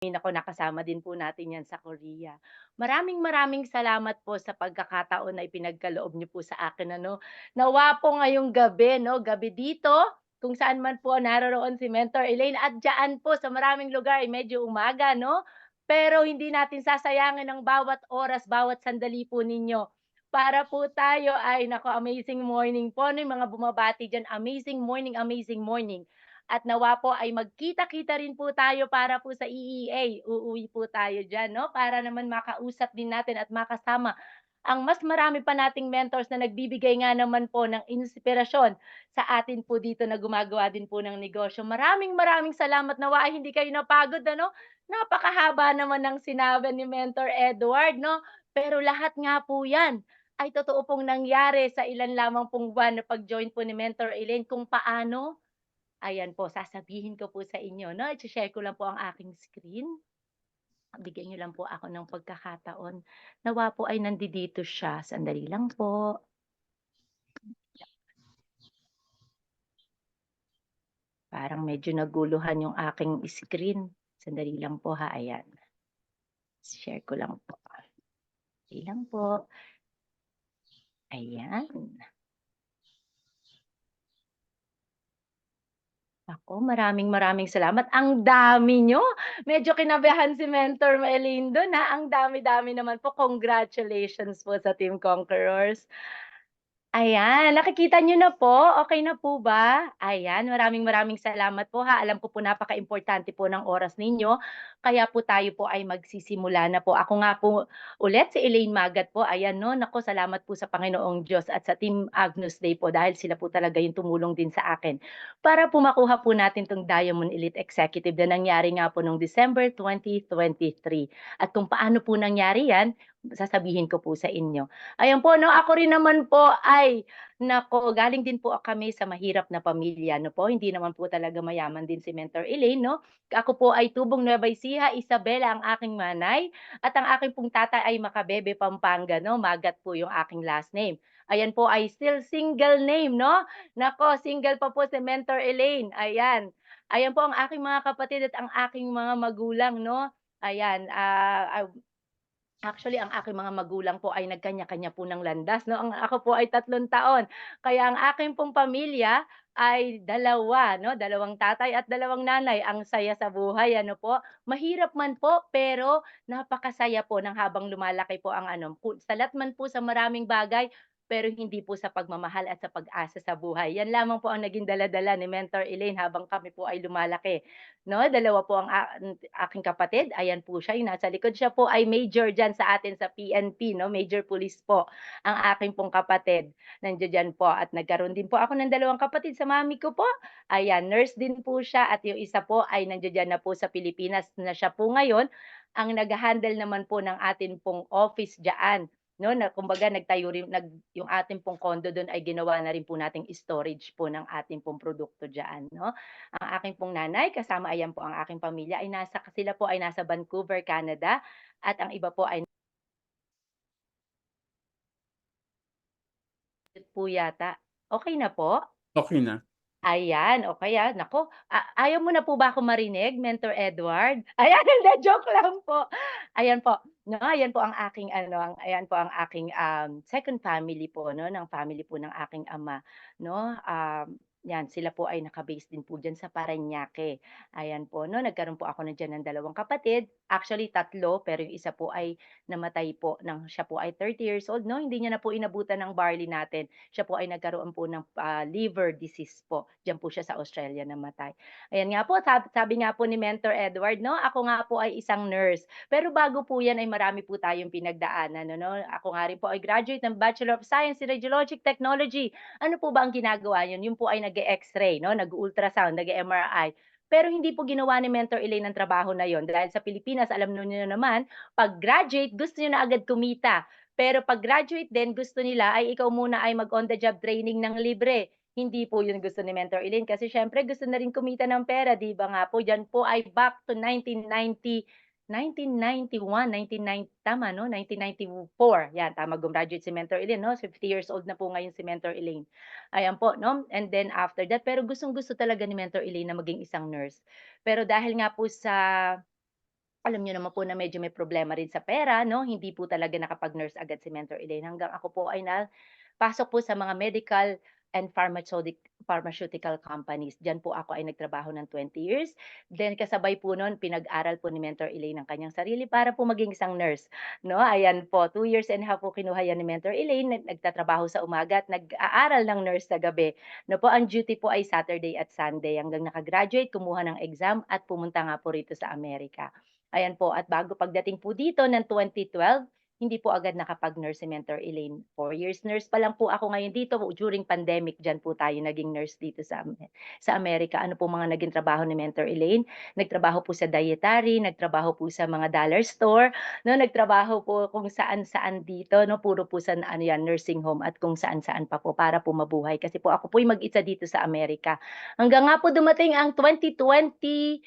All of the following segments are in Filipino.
Naku, nakasama din po natin 'yan sa Korea. Maraming maraming salamat po sa pagkakataon na ipinagkaloob niyo po sa akin ano. Nawa po ngayong gabi 'no, gabi dito kung saan man po naroroon si Mentor Elaine at diyaan po sa maraming lugar ay medyo umaga 'no, pero hindi natin sasayangin ang bawat oras, bawat sandali po ninyo para po tayo ay naku, amazing morning po 'no, yung mga bumabati diyan, amazing morning, amazing morning. At nawa po ay magkita-kita rin po tayo para po sa EEA. Uuwi po tayo diyan 'no, para naman makausap din natin at makasama ang mas marami pa nating mentors na nagbibigay nga naman po ng inspirasyon sa atin po dito na gumagawa din po ng negosyo. Maraming maraming salamat, nawa ay hindi kayo napagod ano. Napakahaba naman ng sinabi ni Mentor Edward 'no, pero lahat nga po 'yan ay totoo pong nangyari sa ilan lamang pong buwan na pag-join po ni Mentor Elaine kung paano. Ayan po, sasabihin ko po sa inyo 'no, ishi-share ko lang po ang aking screen. Bigyan niyo lang po ako ng pagkakataon. Nawa po ay nandito siya, sandali lang po. Parang medyo naguluhan yung aking screen. Sandali lang po ha, ayan. Share ko lang po. Sandali lang po, ayan. Naku, maraming maraming salamat. Ang dami niyo. Medyo kinabahan si Mentor Maylene dun ha, ang dami-dami naman po. Congratulations po sa Team Conquerors. Ayan, nakikita niyo na po, okey na po ba? Ayan, maraming maraming salamat po ha. Alam ko po napakaimportante po ng oras ninyo, kaya po tayo po ay magsisimula na po. Ako nga po ulit si Elaine Magat po, ayan 'no. Naku, salamat po sa Panginoong Diyos at sa Team Agnus Dei po dahil sila po talaga yung tumulong din sa akin para po makuha po natin 'tong Diamond Elite Executive na nangyari nga po nung December 2023. At kung paano po nangyari 'yan, sasabihin ko po sa inyo. Ayan po 'no, ako rin naman po ay naku, galing din po kami sa mahirap na pamilya 'no po, hindi naman po talaga mayaman din si Mentor Elaine 'no. Ako po ay tubong Nueva Ecija, Isabela ang aking nanay at ang aking pong tatay ay Macabebe, Pampanga 'no, Magat po yung aking last name. Ayan po ay still single name 'no. Naku, single pa po si Mentor Elaine, ayan. Ayan po ang aking mga kapatid at ang aking mga magulang 'no. Ayan, actually, ang aking mga magulang po ay nagkanya-kanya po ng landas 'no, ang ako po ay 3 taon. Kaya ang akin pong pamilya ay dalawa 'no, dalawang tatay at dalawang nanay. Ang saya sa buhay ano po. Mahirap man po, pero napakasaya po ng habang lumalaki po ang ano, salat man po sa maraming bagay, pero hindi po sa pagmamahal at sa pag-asa sa buhay. Yan lamang po ang naging dala-dala ni Mentor Elaine habang kami po ay lumalaki. 'No, dalawa po ang aking kapatid, ayan po siya, yung nasa likod. Siya po ay major diyan sa atin sa PNP 'no, major police po ang aking pong kapatid, nandiya-diyan po at nagkaroon din po ako ng dalawang kapatid sa mami ko po. Ayan, nurse din po siya at yung isa po ay nandiya-diyan na po sa Pilipinas na siya po ngayon ang nagha-handle naman po ng atin pong office diyaan 'no, na kumbaga nagtayo rin yung ating pong condo dun ay ginawa na rin po nating storage po ng ating pong produkto diyaan 'no. Ang aking pong nanay kasama ayan po ang aking pamilya ay sila po ay nasa Vancouver, Canada at ang iba po ay po yata. Okey na po? Okey na. Ayan, o kaya naku, ayaw mo na po ba ako marinig, Mentor Edward? Ayan, hindi, joke lang po. Ayan po, 'no, ayan po ang aking ano, ayan po ang aking, second family po 'no, ng family po ng aking ama 'no. 'Yan sila po ay naka-base din po diyan sa Parañaque. Ayan po 'no, nagkaroon po ako na diyan ng dalawang kapatid, actually tatlo pero yung isa po ay namatay po siya po ay 30 years old 'no, hindi niya na po inabutan ng barley natin. Siya po ay nagkaroon po ng, liver disease po, diyan po siya sa Australia namatay. Ayan nga po, sabi nga po ni Mentor Edward 'no, ako nga po ay isang nurse. Pero bago po 'yan ay marami po tayong pinagdaanan ano. Ako nga rin po ay graduate ng Bachelor of Science in Radiologic Technology. Ano po ba ang ginagawa yun? Yun po ay nag-e-X-ray 'no, nag-u-ultrasound, nag-e-MRI. Pero hindi po ginawa ni Mentor Elaine ang trabaho na yon dahil sa Pilipinas alam niyo naman, 'pag graduate gusto niyo na agad kumita. Pero 'pag graduate din gusto nila ay ikaw muna ay mag on the job training ng libre. Hindi po 'yun gusto ni Mentor Elaine kasi siyempre gusto na rin kumita ng pera, 'di ba nga po? Diyan po ay back to 1991, 1990 tama 'no, 1994, 'yan tama, gumraduate si Mentor Elaine 'no, 50 years old na po ngayon si Mentor Elaine. Ayan po 'no, and then after that pero gustong-gusto talaga ni Mentor Elaine na maging isang nurse. Pero dahil nga po sa Alam niyo naman po na medyo may problema rin sa pera 'no, hindi po talaga nakapag-nurse agad si Mentor Elaine hanggang ako po ay napasok po sa mga medical and pharmaceutical companies. Diyan po ako ay nagtrabaho ng 20 years. Then kasabay po nun pinag-aral po ni Mentor Elaine ang kanyang sarili para po maging isang nurse 'no. Ayan po, 2 years and a half po kinuha yan ni Mentor Elaine, nagtatrabaho sa umaga at nag-aaral ng nurse sa gabi. Na po ang duty po ay Saturday at Sunday hanggang naka-graduate, kumuha ng exam at pumunta nga po rito sa Amerika. Ayan po at bago pagdating po dito ng 2012, hindi po agad nakapag-nurse si Mentor Elaine. 4 years nurse pa lang po ako ngayon dito during pandemic diyan po tayo naging nurse dito sa Amerika. Ano po mga naging trabaho ni Mentor Elaine? Nagtrabaho po sa dietary, nagtrabaho po sa mga dollar store, 'no, nagtrabaho po kung saan-saan dito 'no, puro po sa ano 'yan, nursing home at kung saan-saan pa po para po mabuhay. Kasi po ako po'y mag-isa dito sa Amerika. Hanggang nga po dumating ang 2020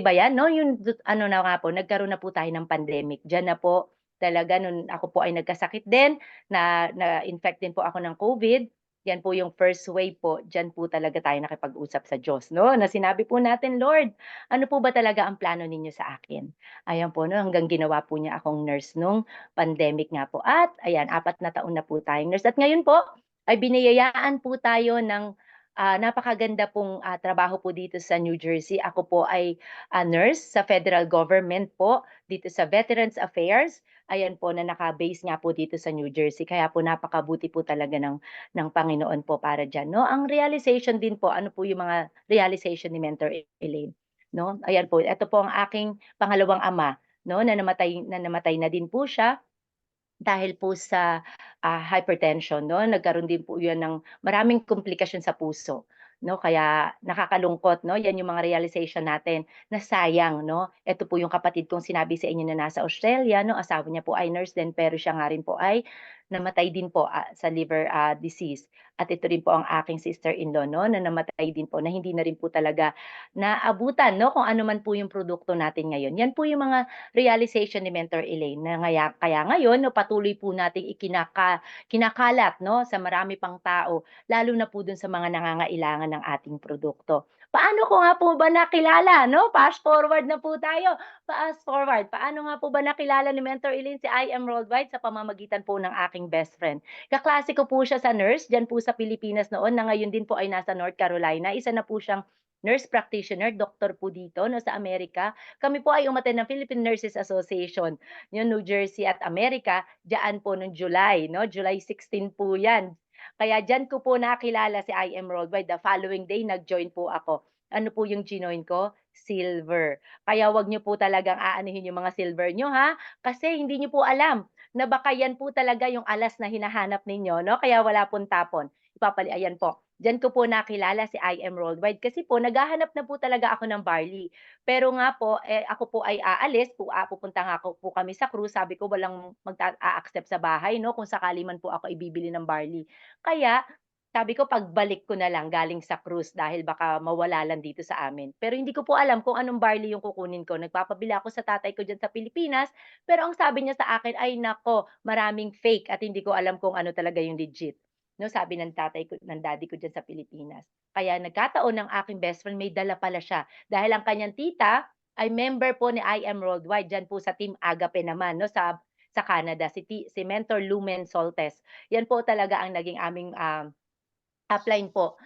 ba 'yan 'no, yung ano na nga po, nagkaroon na po tayo ng pandemic. Diyan na po talaga nun ako po ay nagkasakit din, na-infect din po ako ng COVID. 'Yan po yung first wave po, diyan po talaga tayo nakipag-usap sa Diyos 'no, na sinabi po natin, "Lord, ano po ba talaga ang plano ninyo sa akin?" Ayan po 'no, hanggang ginawa po niya akong nurse nung pandemic nga po at ayan, 4 na taon na po tayong nurse at ngayon po ay biniyayaan po tayo ng napakaganda pong, trabaho po dito sa New Jersey. Ako po ay, nurse sa federal government po, dito sa Veterans Affairs. Ayan po na naka-base nga po dito sa New Jersey. Kaya po napakabuti po talaga ng Panginoon po para diyan 'no. Ang realization din po, ano po yung mga realization ni Mentor Elaine 'no. Ayan po, eto po ang aking pangalawang ama 'no, na namatay na din po siya. Dahil po sa, hypertension 'no, nagkaroon din po 'yan ng maraming komplikasyon sa puso 'no, kaya nakakalungkot 'no, 'yan yung mga realization natin na sayang 'no. Eto po yung kapatid kong sinabi sa inyo na nasa Australia 'no, asawa niya po ay nurse din pero siya nga rin po ay namatay din po, sa liver, disease. At ito rin po ang aking sister-in-law 'no, na namatay din po na hindi na rin po talaga naabutan 'no, kung ano man po yung produkto natin ngayon. 'Yan po yung mga realization ni Mentor Elaine na kaya ngayon 'no, patuloy po nating kinakalat 'no, sa marami pang tao, lalo na po dun sa mga nangangailangan ng ating produkto. Paano ko nga po ba nakilala 'no, fast forward na po tayo, fast forward. Paano nga po ba nakilala ni Mentor Elaine si I Am Worldwide? Sa pamamagitan po ng aking best friend. Kaklase ko po siya sa nurse diyan po sa Pilipinas noon na ngayon din po ay nasa North Carolina. Isa na po siyang nurse practitioner, doktor po dito 'no, sa Amerika. Kami po ay umattend ng Philippine Nurses Association, yung New Jersey at Amerika, diyaan po nung July 'no, July 16 po 'yan. Kaya diyan ko po nakilala si I Am Worldwide. The following day nag-join po ako. Ano po yung jinoin ko? Silver. Kaya wag niyo po talagang aanuhin yung mga silver niyo ha, kasi hindi niyo po alam na baka yan po talaga yung alas na hinahanap ninyo 'no, kaya wala pong tapon. Ayan po, diyan ko po nakilala si I Am Worldwide kasi po naghahanap na po talaga ako ng barley. Pero nga po, ako po ay aalis, pupunta nga po kami sa cruise, sabi ko walang a-accept sa bahay 'no, kung sakali man po ako ay bibili ng barley. Kaya sabi ko pagbalik ko na lang galing sa cruise dahil baka mawala lang dito sa amin. Pero hindi ko po alam kung anong barley yung kukunin ko. Nagpapabili ako sa tatay ko diyan sa Pilipinas, pero ang sabi niya sa akin ay naku, maraming fake at hindi ko alam kung ano talaga yung legit. 'No, sabi ng daddy ko diyan sa Pilipinas. Kaya nagkataon ng aking best friend may dala pala siya, dahil ang kanyang tita ay member po ni I Am Worldwide, diyan po sa Team Agape naman 'no, sa Canada, si Mentor Lumen Soltes. 'Yan po talaga ang naging aming, upline po.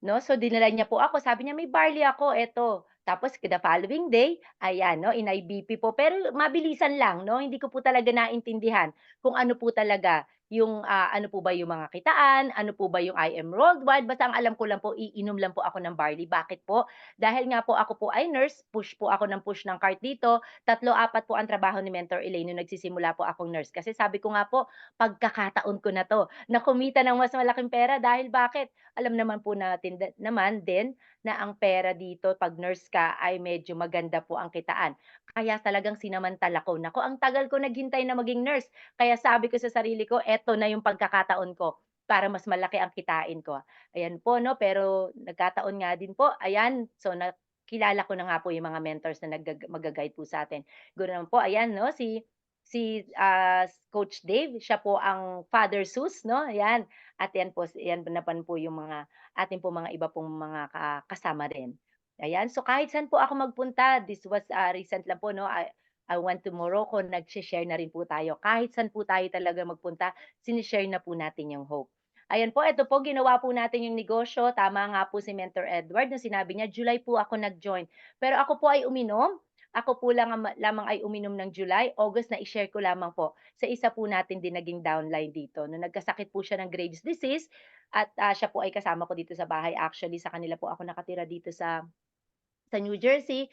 'No, so dinala niya po ako, sabi niya, "May barley ako, eto." Tapos the following day, ayan 'no, in-IBP po. Pero mabilisan lang 'no, hindi ko po talaga naintindihan kung ano po talaga yung, ano po ba yung mga kitaan, ano po ba yung I Am Worldwide, basta ang alam ko lang po iinom lang po ako ng barley. Bakit po? Dahil nga po ako po ay nurse, push po ako ng push ng cart dito, 3, 4 po ang trabaho ni Mentor Elaine nung nagsisimula po akong nurse. Kasi sabi ko nga po, pagkakataon ko na 'to na kumita ng mas malaking pera dahil bakit? Alam naman po natin naman din na ang pera dito 'pag nurse ka ay medyo maganda po ang kitaan. Kaya talagang sinamantala ko. Naku, ang tagal ko naghintay na maging nurse. Kaya sabi ko sa sarili ko, eto na yung pagkakataon ko para mas malaki ang kitain ko. Ayan po 'no, pero nagkataon nga din po, ayan, so nakilala ko na nga po yung mga mentors na magga-guide po sa'tin. Gano'n po, ayan 'no, si Coach Dave, siya po ang Father Sus 'no, ayan. At 'yan po 'yan naman po yung mga ating po mga iba pong mga kasama rin. Ayan, so kahit saan po ako magpunta, this was, recent lang po 'no, I went to Morocco, nagse-share na rin po tayo. Kahit saan po tayo talaga magpunta, sine-share na po natin yung hope. Ayan po, eto po ginawa po natin yung negosyo, tama nga po si Mentor Edward nung sinabi niya, July po ako nag-join. Pero ako po ay uminom, ako po lang lamang ay uminom ng July, August na i-share ko lamang po sa isa po natin din naging downline dito. Nung nagkasakit po siya ng Graves' disease at, siya po ay kasama ko dito sa bahay. Actually sa kanila po ako nakatira dito sa New Jersey.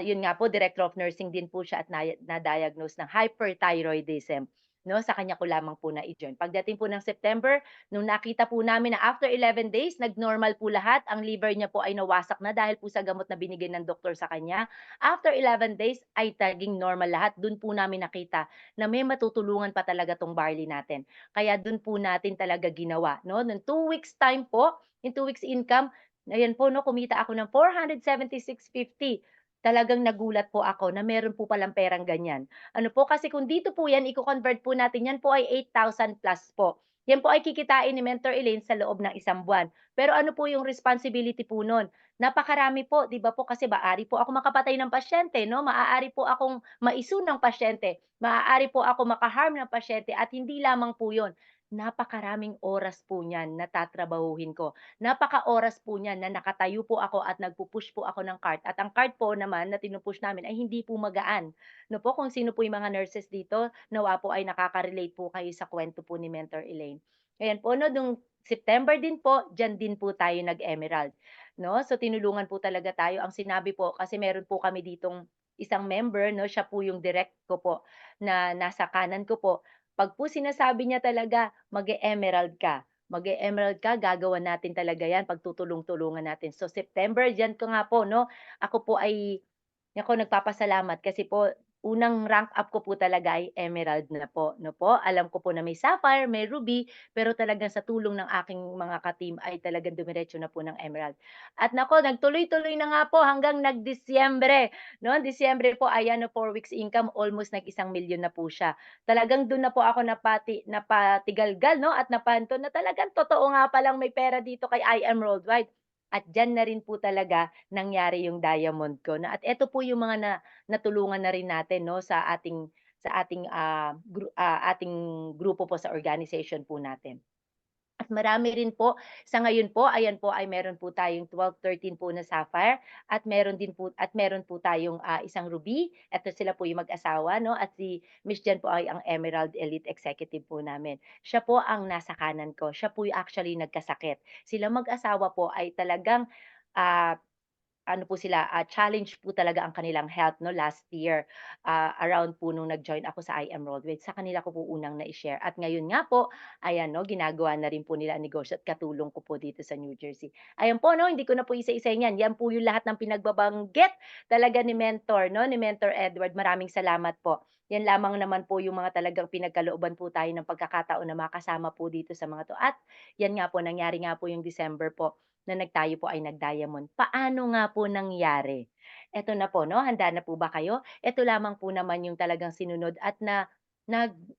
Yun nga po, Director of Nursing din po siya at na-diagnose ng hyperthyroidism, 'no, sa kanya ko lamang po na-i-join. Pagdating po ng September, nung nakita po namin na after 11 days nag-normal po lahat, ang liver niya po ay nawasak na dahil po sa gamot na binigay ng doktor sa kanya. After 11 days ay naging normal lahat. Dun po namin nakita na may matutulungan pa talaga 'tong barley natin. Kaya dun po natin talaga ginawa, 'no, nung 2 weeks time po, in 2 weeks income, ayan po 'no, kumita ako ng 476.50. Talagang nagulat po ako na meron po palang perang ganyan. Ano po, kasi kung dito po yan iko-convert po natin, yan po ay 8,000 plus po. Yan po ay kikitain ni Mentor Elaine sa loob ng isang buwan. Pero ano po yung responsibility po nun? Napakarami po, 'di ba po, kasi maaari po ako makapatay ng pasyente 'no, maaari po akong maisu ng pasyente, maaari po ako maka-harm ng pasyente at hindi lamang po 'yun, napakaraming oras po niyan na tatrabahuhin ko. Napaka-oras po niyan na nakatayo po ako at nagpu-push po ako ng cart at ang cart po naman na pinu-push namin ay hindi po magaan. No po, kung sino po yung mga nurses dito, nawa po ay nakaka-relate po kayo sa kwento po ni Mentor Elaine. Ayan po 'no, nung September din po, diyan din po tayo nag-emerald, 'no. So tinulungan po talaga tayo. Ang sinabi po kasi meron po kami ditong isang member 'no, siya po yung direct ko po na nasa kanan ko po. 'Pag po sinasabi niya talaga, "Mag-e-emerald ka." Mag-e-emerald ka, gagawan natin talaga 'yan, pagtutulong-tulungan natin. So September, diyan ko nga po 'no, ako po ay ako nagpapasalamat kasi po unang rank up ko po talaga ay emerald na po, 'no po. Alam ko po na may sapphire, may ruby, pero talagang sa tulong ng aking mga ka-team ay talagang dumiretso na po ng emerald. At naku, nagtuloy-tuloy na nga po hanggang nagdisyembre, 'no. Disyembre po, ayan, no, 4 weeks income, almost nag-1,000,000 na po siya. Talagang dun na po ako napatigalgal 'no, at napanto na talagang totoo nga palang may pera dito kay I Am Worldwide. At diyan na rin po talaga nangyari yung diamond ko na at eto po yung mga natulungan na rin natin 'no sa ating grupo po sa organization po natin. At marami rin po, sa ngayon po, ayan po ay meron po tayong 12, 13 po na sapphire at meron po tayong, isang ruby. Eto sila po yung mag-asawa 'no, at si Miss Jen po ay ang Emerald Elite Executive po namin. Siya po ang nasa kanan ko, siya po yung actually nagkasakit. Sila mag-asawa po ay talagang, ah ano po sila, challenge po talaga ang kanilang health 'no last year, around po nung nag-join ako sa I Am Roadway, sa kanila ko po unang nai-share at ngayon nga po, ayan 'no, ginagawa na rin po nila ang negosyo at katulong ko po dito sa New Jersey. Ayan po 'no, hindi ko na po isa-isahin 'yan, 'yan po yung lahat ng pinagbabanggit talaga ni Mentor 'no, ni Mentor Edward, maraming salamat po. 'Yan lamang naman po yung mga talagang pinagkalooban po tayo ng pagkakataon na makasama po dito sa mga 'to at 'yan nga po, nangyari nga po yung December po na tayo po ay nag-diamond. Paano nga po nangyari? Eto na po 'no, handa na po ba kayo? Eto lamang po naman yung talagang sinunod at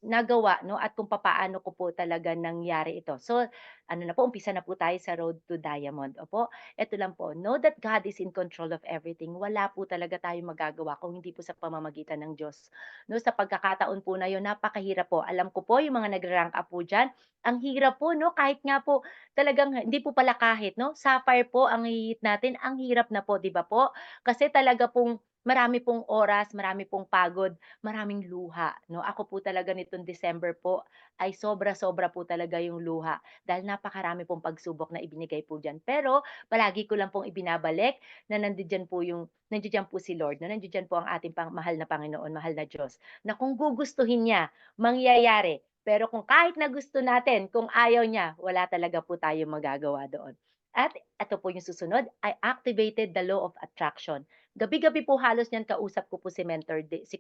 nagawa 'no, at kung papaano ko po talaga nangyari ito. So, ano na po, umpisa na po tayo sa road to diamond. Opo, eto lang po, know that God is in control of everything. Wala po talaga tayong magagawa kung hindi po sa pamamagitan ng Diyos. 'No, sa pagkakataon po na yun, napakahirap po. Alam ko po yung mga nagre-rank up po diyan, ang hirap po 'no, kahit nga po talagang hindi po pala kahit 'no, sapphire po ang i natin, ang hirap na po, 'di ba po? Kasi talaga pong marami pong oras, marami pong pagod, maraming luha 'no. Ako po talaga nitong December po ay sobra-sobra po talaga yung luha dahil napakarami pong pagsubok na ibinigay po diyan. Pero palagi ko lang pong ibinabalik na nandidiyan po si Lord, na nandidiyan po ang ating mahal na Panginoon, mahal na Diyos, na kung gugustuhin niya, mangyayari. Pero kung kahit na gusto natin, kung ayaw niya, wala talaga po tayong magagawa doon. At ito po yung susunod, I activated the law of attraction. Gabi-gabi po halos niyan kausap ko po si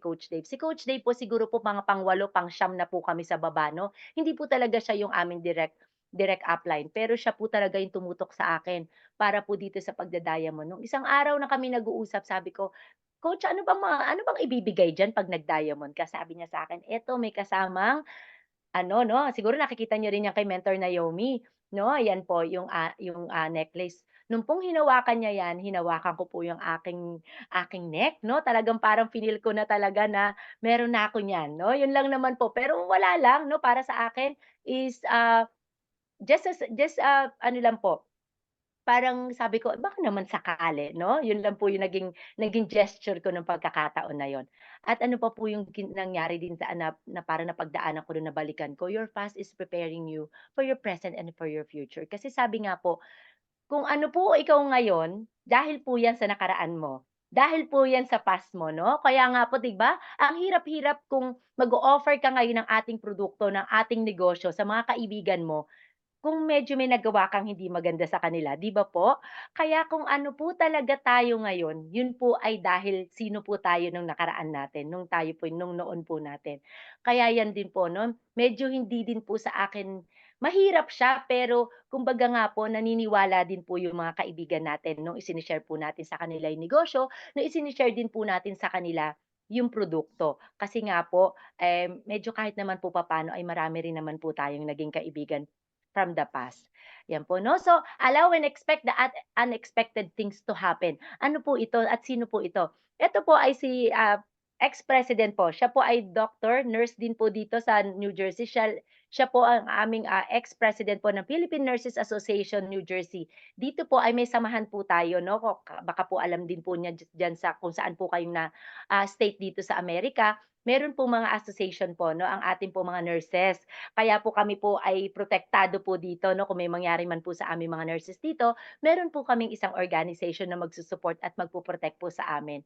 Coach Dave. Si Coach Dave po siguro po mga pang-8, pang-9 na po kami sa baba 'no. Hindi po talaga siya yung aming direct upline, pero siya po talaga yung tumutok sa akin para po dito sa pagda-diamond. Nung isang araw na kami nag-uusap, sabi ko, "Coach, ano bang ibibigay diyan 'pag nag-diamond ka?" Sabi niya sa akin, "Eto, may kasamang ano 'no, siguro nakikita niyo rin 'yan kay Mentor Naomi 'no, ayan po yung necklace. Nung pong hinawakan niya 'yan, hinawakan ko po yung aking neck 'no, talagang parang fineel ko na talaga na meron na ako niyan 'no, yun lang naman po. Pero wala lang 'no, para sa akin is, ano lang po, parang sabi ko, "Baka naman sakali," 'no? Yun lang po yung naging gesture ko nung pagkakataon na yun. At ano pa po yung nangyari din sa na parang napagdaanan ko dun, nabalikan ko, "Your past is preparing you for your present and for your future." Kasi sabi nga po, kung ano po ikaw ngayon, dahil po yan sa nakaraan mo, dahil po yan sa past mo 'no? Kaya nga po 'di ba, ang hirap-hirap kung mag-o-offer ka ngayon ng ating produkto, ng ating negosyo sa mga kaibigan mo, kung medyo may nagawa kang hindi maganda sa kanila, 'di ba po? Kaya kung ano po talaga tayo ngayon, yun po ay dahil sino po tayo nung nakaraan natin, nung tayo po nung noon po natin. Kaya yan din po 'no, medyo hindi din po sa akin mahirap siya, pero kumbaga nga po naniniwala din po yung mga kaibigan natin nung isine-share po natin sa kanila yung negosyo, nung isine-share din po natin sa kanila yung produkto. Kasi nga po, medyo kahit naman po papaano ay marami rin naman po tayong naging kaibigan from the past. Yan po 'no. So, allow and expect the unexpected things to happen. Ano po ito at sino po ito? Ito po ay si, ex-president po. Siya po ay doctor, nurse din po dito sa New Jersey. Siya po ang aming, ex-president po ng Philippine Nurses Association, New Jersey. Dito po ay may samahan po tayo 'no, baka po alam din po niya diyan sa kung saan po kayong state dito sa Amerika. Meron po mga association po 'no, ang ating po mga nurses. Kaya po kami po ay protektado po dito 'no, kung may mangyari man po sa aming mga nurses dito, meron po kaming isang organization na magsu-support at magpo-protect po sa amin.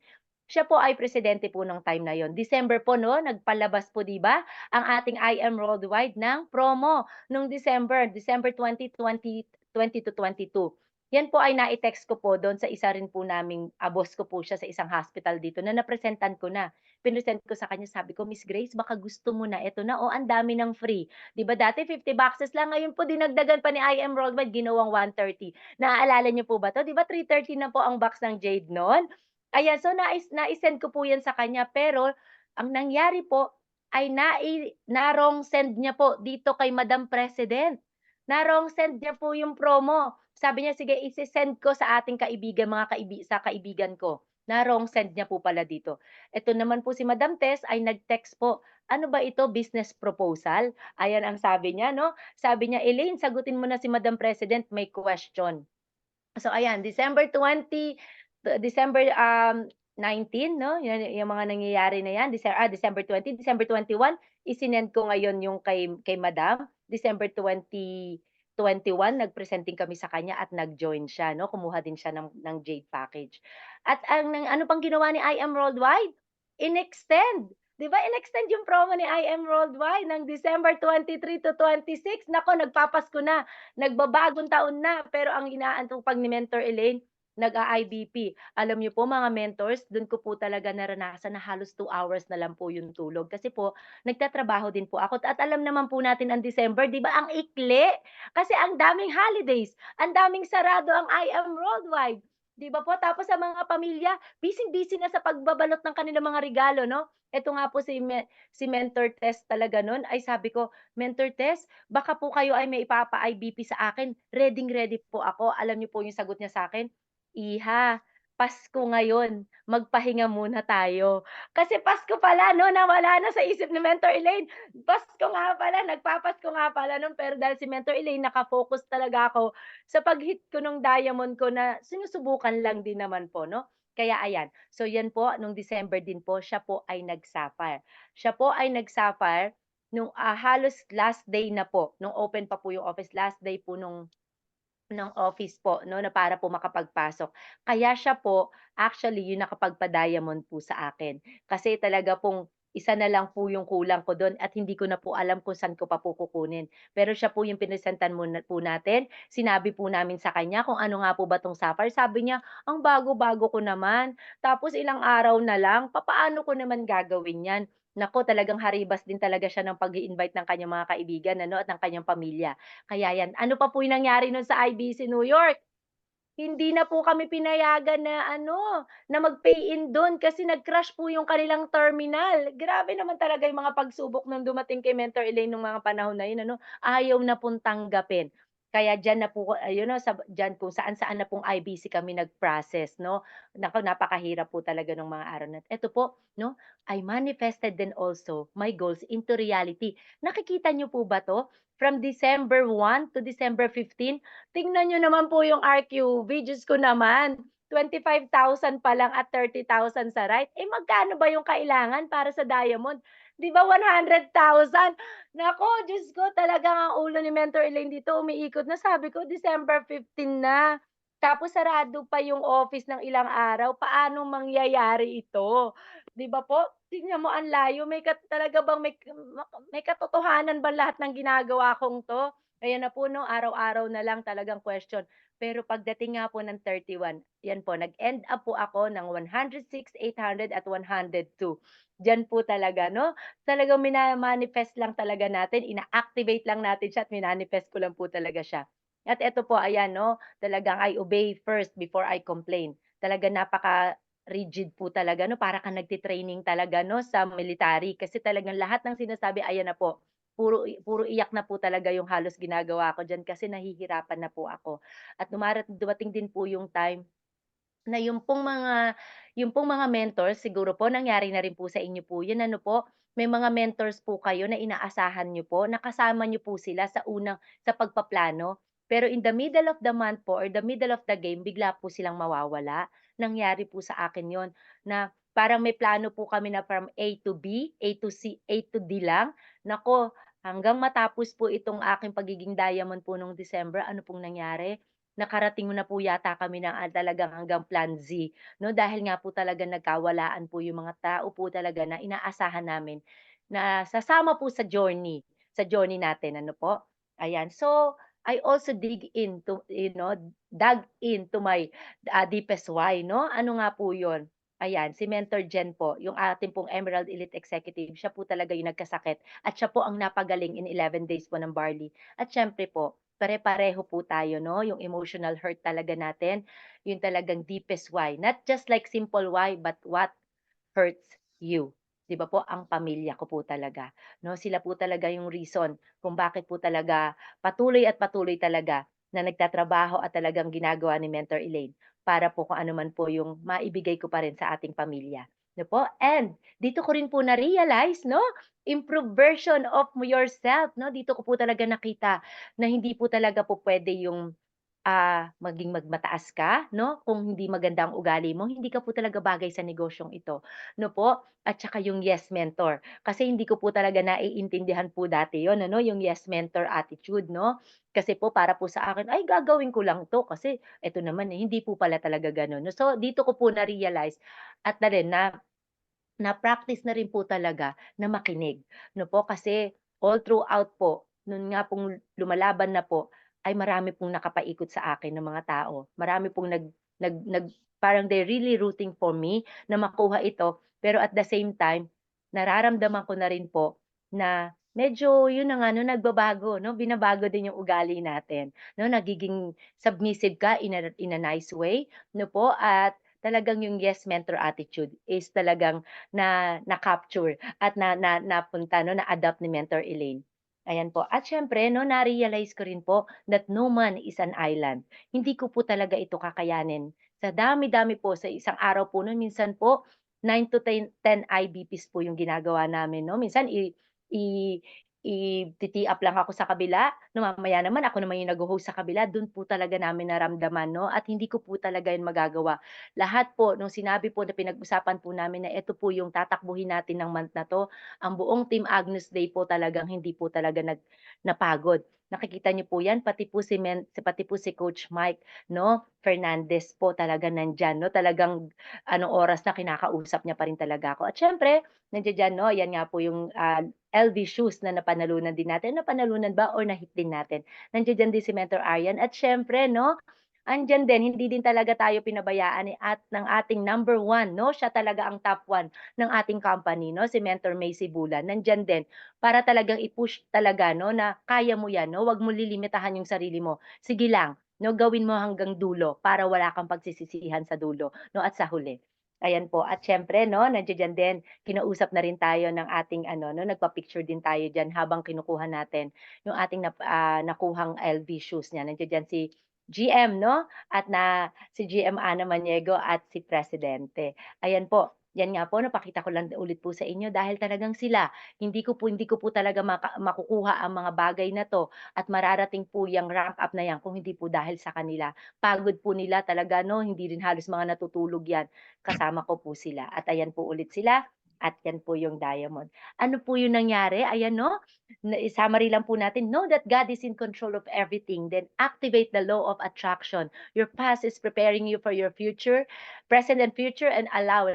Siya po ay presidente po nung time na yon. December po 'no, nagpalabas po 'di ba, ang ating IM Worldwide ng promo nung December 20 to 22. Yan po ay nai-text ko po don sa isa rin po naming, boss ko po siya sa isang hospital dito na napresentan ko na. Pinesent ko sa kanya, sabi ko, "Miss Grace, baka gusto mo na, eto na, oh, ang dami ng free." 'Di ba dati 50 boxes lang, ngayon po dinagdagan pa ni IM Worldwide, ginawang 130. Naaalala niyo po ba 'to? 'Di ba 330 na po ang box ng Jade no'n? Ayan, so nai-send ko po 'yan sa kanya, pero ang nangyari po ay na-wrong send niya po dito kay Madam President. Na-wrong send niya po yung promo. Sabi niya, "Sige, ise-send ko sa ating kaibigan, mga sa kaibigan ko." Na-wrong send niya po pala dito. Eto naman po si Madam Tess ay nag-text po, "Ano ba ito, business proposal?" Ayan ang sabi niya 'no. Sabi niya, "Elaine, sagutin mo na si Madam President, may question." So ayan, December, 19 'no, yan yung mga nangyayari na yan, December 20, December 21, isinend ko ngayon yung kay Madam. December 20, 21 nag-presenting kami sa kanya at nag-join siya 'no, kumuha din siya ng Jade package. At ano pang ginawa ni I Am Worldwide, in-extend. 'Di ba in-extend yung promo ni I Am Worldwide ng December 23 to 26. Naku, nagpapasko na. Nagbabagong taon na, pero ang inaantupag ni Mentor Elaine, nag-a-IBP. Alam niyo po mga mentors, dun ko po talaga naranasan na halos 2 hours na lang po yung tulog. Kasi po, nagtatrabaho din po ako at alam naman po natin ang December, 'di ba, ang ikli. Kasi ang daming holidays, ang daming sarado ang I Am Worldwide, 'di ba po? Tapos sa mga pamilya, busy-busy na sa pagbabalot ng kanilang mga regalo, 'no? Eto nga po si Mentor Tess talaga nun ay sabi ko, "Mentor Tess, baka po kayo ay may ipapa-IBP sa akin, reading-ready po ako." Alam niyo po yung sagot niya sa'kin, "Iha, Pasko ngayon, magpahinga muna tayo." Kasi Pasko pala 'no, nawala na sa isip ni Mentor Elaine. Pasko nga pala, nagpapasko nga pala nun, pero dahil si Mentor Elaine naka-focus talaga ako sa pag-hit ko nung diamond ko na sinusubukan lang din naman po 'no. Kaya ayan, so yan po nung December din po siya po ay nag-sapphire. Siya po ay nag-sapphire nung, halos last day na po, nung open pa po yung office, last day po ng office po 'no, na para po makapagpasok. Kaya siya po, actually yung nakapagpa-diamond po sa akin. Kasi talaga pong isa na lang po yung kulang ko dun at hindi ko na po alam kung saan ko pa po kukunin. Pero siya po yung pinesentan po natin, sinabi po namin sa kanya kung ano nga po ba 'tong sapphire, sabi niya, "Ang bago-bago ko naman, tapos ilang araw na lang, papaano ko naman gagawin 'yan?" Naku, talagang haribas din talaga siya ng pag-i-invite ng kanyang mga kaibigan ano, at ng kanyang pamilya. Kaya yan, ano pa po yung nangyari nun sa IBC New York, hindi na po kami pinayagan na ano, na mag-pay in dun kasi nag-crash po yung kanilang terminal. Grabe naman talaga yung mga pagsubok nung dumating kay Mentor Elaine nung mga panahon na yun ano, ayaw na pong tanggapin. Kaya diyan na po ayun 'no, diyan kung saan-saan na pong IBC kami nag-process 'no. Naku, napakahirap po talaga nung mga araw na eto po 'no, I manifested then also my goals into reality. Nakikita niyo po ba 'to? From December 1 to December 15, tingnan niyo naman po yung RQV, Diyos ko naman. 25,000 pa lang at 30,000 sa right, eh, magkano ba yung kailangan para sa diamond? 'Di ba 100,000? Naku, Diyos ko, talagang ang ulo ni Mentor Elaine dito umiikot na. Sabi ko December 15 na, tapos sarado pa yung office ng ilang araw, paano mangyayari ito? 'Di ba po? Tingnan mo ang layo, talaga bang may katotohanan ba lahat ng ginagawa kong 'to? Ayan na po 'no, araw-araw na lang talagang question. Pero pagdating nga po ng 31, 'yan po, nag-end up po ako ng 106,800 at 102. Diyan po talaga 'no, talagang mina-manifest lang talaga natin, ina-activate lang natin siya at minanifest ko lang po talaga siya. At eto po, ayan 'no, talagang I obey first before I complain. Talagang napaka-rigid po talaga 'no, para kang nagti-training talaga 'no, sa military. Kasi talagang lahat ng sinasabi ayan na po, puro iyak na po talaga yung halos ginagawa ko diyan kasi nahihirapan na po ako. At dumating din po yung time na yung pong mga mentors, siguro po nangyari na rin po sa inyo po 'yun, ano po, may mga mentors po kayo na inaasahan niyo po, na kasama niyo po sila sa pagpaplano, pero in the middle of the month po or the middle of the game bigla po silang mawawala. Nangyari po sa akin 'yun, na parang may plano po kami na from A to B, A to C, A to D lang. Naku, hanggang matapos po itong aking pagiging diamond po nung December, ano pong nangyari, nakarating na po yata kami ng, talagang hanggang plan Z 'no, dahil nga po talaga nagkawalaan po yung mga tao po talaga na inaasahan namin na sasama po sa journey natin, ano po, ayan. So, I also dug into my, deepest why 'no. Ano nga po yun? Ayan, si Mentor Jen po, yung ating pong Emerald Elite Executive, siya po talaga yung nagkasakit at siya po ang napagaling in 11 days po ng barley. At siyempre po, pare-pareho po tayo 'no, yung emotional hurt talaga natin, yun talagang deepest why. Not just like simple why, but what hurts you. 'Di ba po, ang pamilya ko po talaga 'no, sila po talaga yung reason kung bakit po talaga patuloy at patuloy talaga na nagtatrabaho at talagang ginagawa ni Mentor Elaine para po kung ano man po yung maibigay ko pa rin sa ating pamilya, 'no po. And dito ko rin po na-realize 'no, improved version of yourself 'no, dito ko po talaga nakita na hindi po talaga po puwede yung maging magmataas ka 'no, kung hindi maganda ang ugali mo, hindi ka po talaga bagay sa negosyong ito, 'no po. At saka yung yes mentor, kasi hindi ko po talaga naiintindihan po dati yon ano, yung yes mentor attitude 'no. Kasi po para po sa akin, "Ay gagawin ko lang 'to kasi eto naman, eh." Hindi po pala talaga gano'n 'no. So dito ko po na-realize at na rin na na-practice na rin po talaga na makinig, 'no po. Kasi all throughout po, no'n nga pong lumalaban na po, ay marami pong nakapaikot sa akin na mga tao. Marami pong nag parang they're really rooting for me na makuha ito. Pero at the same time, nararamdaman ko na rin po na medyo 'yun na nga 'no, nagbabago 'no, binabago din yung ugali natin 'no, nagiging submissive ka in a nice way, 'no po, at talagang yung yes mentor attitude is talagang na-capture at napunta 'no, na-adapt ni Mentor Elaine. Ayan po. At siyempre 'no, na-realize ko rin po that no man is an island. Hindi ko po talaga ito kakayanin. Sa dami-dami po, sa isang araw po no'n minsan po 9 to 10 IBPs po yung ginagawa namin 'no. Minsan i i-tee up lang ako sa kabila, 'no, mamaya naman ako naman yung nagho-host sa kabila. Dun po talaga namin naramdaman 'no, at hindi ko po talaga yun magagawa. Lahat po nung sinabi po na pinag-usapan po namin na eto po yung tatakbuhin natin ng month na 'to, ang buong Team Agnus Day po talagang hindi po talaga napagod. Nakikita niyo po 'yan, pati po si Coach Mike 'no, Fernandez po talaga nandiyan 'no, talagang anong oras na kinakausap niya pa rin talaga ako. At siyempre nandiya diyan 'no, 'yan nga po yung, LV shoes na napanalunan din natin. Napanalunan ba or na-hit din natin? Nandiya din si Mentor Aryan at siyempre 'no, andiyan din, hindi din talaga tayo pinabayaan ni ng ating number 1 'no, siya talaga ang top 1 ng ating company 'no, si Mentor Macy Bulan. Nandiyan din para talagang i-push talaga 'no, na kaya mo 'yan 'no, 'wag mo lilimitahan yung sarili mo. Sige lang 'no, gawin mo hanggang dulo para wala kang pagsisisihan sa dulo 'no, at sa huli. Ayan po at siyempre 'no, nandiya-diyan din, kinausap na rin tayo ng ating ano 'no, nagpa-picture din tayo diyan habang kinukuha natin yung ating nakuhang LV shoes niya. Nandiya-diyan si GM 'no, at si GM Ana Maniego at si Presidente. Ayan po, yan nga po napakita ko lang ulit po sa inyo dahil talagang sila, hindi ko po talaga makukuha ang mga bagay na 'to at mararating po yang rank up na yan kung hindi po dahil sa kanila. Pagod po nila talaga 'no, hindi rin halos mga natutulog yan. Kasama ko po sila at ayan po ulit sila at yan po yung diamond. Ano po yung nangyari? Ayan 'no, summary lang po natin, know that God is in control of everything, then activate the law of attraction. Your past is preparing you for your future, present and future, and allow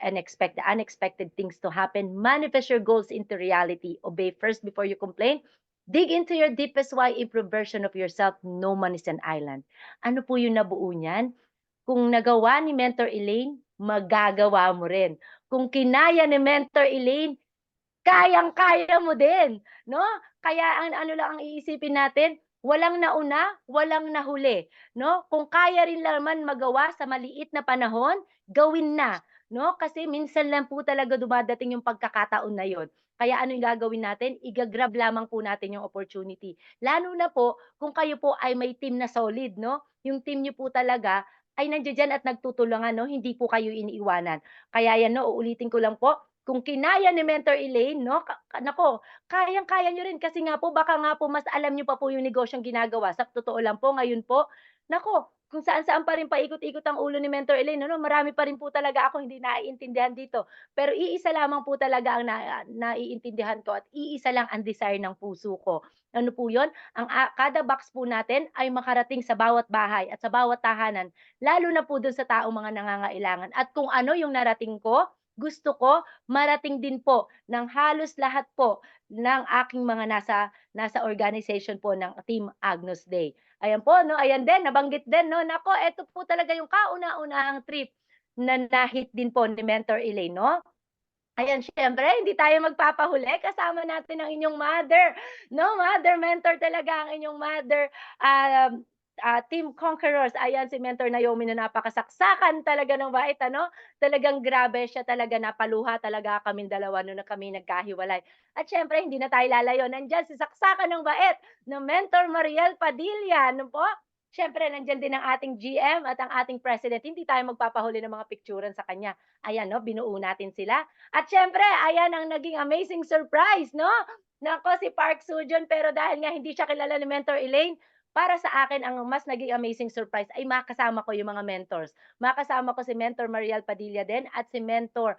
and expect the unexpected things to happen. Manifest your goals into reality. Obey first before you complain. Dig into your deepest why, improve version of yourself. No man is an island. Ano po yung nabuo niyan? Kung nagawa ni Mentor Elaine, magagawa mo rin. Kung kinaya ni Mentor Elaine, kayang-kaya mo din, 'no? Kaya ang ano lang ang iisipin natin, walang nauna, walang nahuli, 'no? Kung kaya rin naman magawa sa maliit na panahon, gawin na, 'no? Kasi minsan lang po talaga dumadating yung pagkakataon na yun. Kaya ano yung gagawin natin, iga-grab lamang po natin yung opportunity. Lalo na po kung kayo po ay may team na solid, 'no? Yung team niyo po talaga ay nandiya-diyan at nagtutulungan, 'no? Hindi po kayo iniiwanan. Kaya 'yan 'no, uulitin ko lang po, kung kinaya ni Mentor Elaine 'no, naku, kayang-kaya niyo rin kasi nga po baka nga po mas alam niyo pa po yung negosyong ginagawa. Sa totoo lang po ngayon po, naku, kung saan-saan pa rin paikot-ikot ang ulo ni Mentor Elaine ano, marami pa rin po talaga akong hindi naiintindihan dito. Pero iisa lamang po talaga ang naiintindihan ko at iisa lang ang desire ng puso ko. Ano po yun? Kada box po natin ay makarating sa bawat bahay at sa bawat tahanan, lalo na po dun sa taong mga nangangailangan. At kung ano yung narating ko, gusto ko marating din po ng halos lahat po ng aking mga nasa organization po ng Team Agnus Day. Ayan po 'no, ayan din nabanggit din 'no, naku eto po talaga yung kauna-unahang trip na na-hit din po ni Mentor Elaine 'no. Ayan, siyempre hindi tayo magpapahuli, kasama natin ang inyong mother, 'no, mother mentor talaga ang inyong mother, team conquerors. Ayan si Mentor Naomi na napakasaksakan talaga ng bait ano, talagang grabe siya talaga, napaluha talaga kaming dalawa nung kami nagkahiwalay. At siyempre hindi na tayo lalayo, nandiyan si saksakan ng bait na Mentor Mariel Padilla, ano po. Siyempre nandiyan din ang ating GM at ang ating president, hindi tayo magpapahuli ng mga pikturan sa kanya. Ayan 'no, binuo natin sila at siyempre ayan ang naging amazing surprise 'no, naku si Park Seo-joon pero dahil nga hindi siya kilala ni Mentor Elaine, para sa akin ang mas naging amazing surprise ay makasama ko yung mga mentors. Makasama ko si Mentor Mariel Padilla din at si Mentor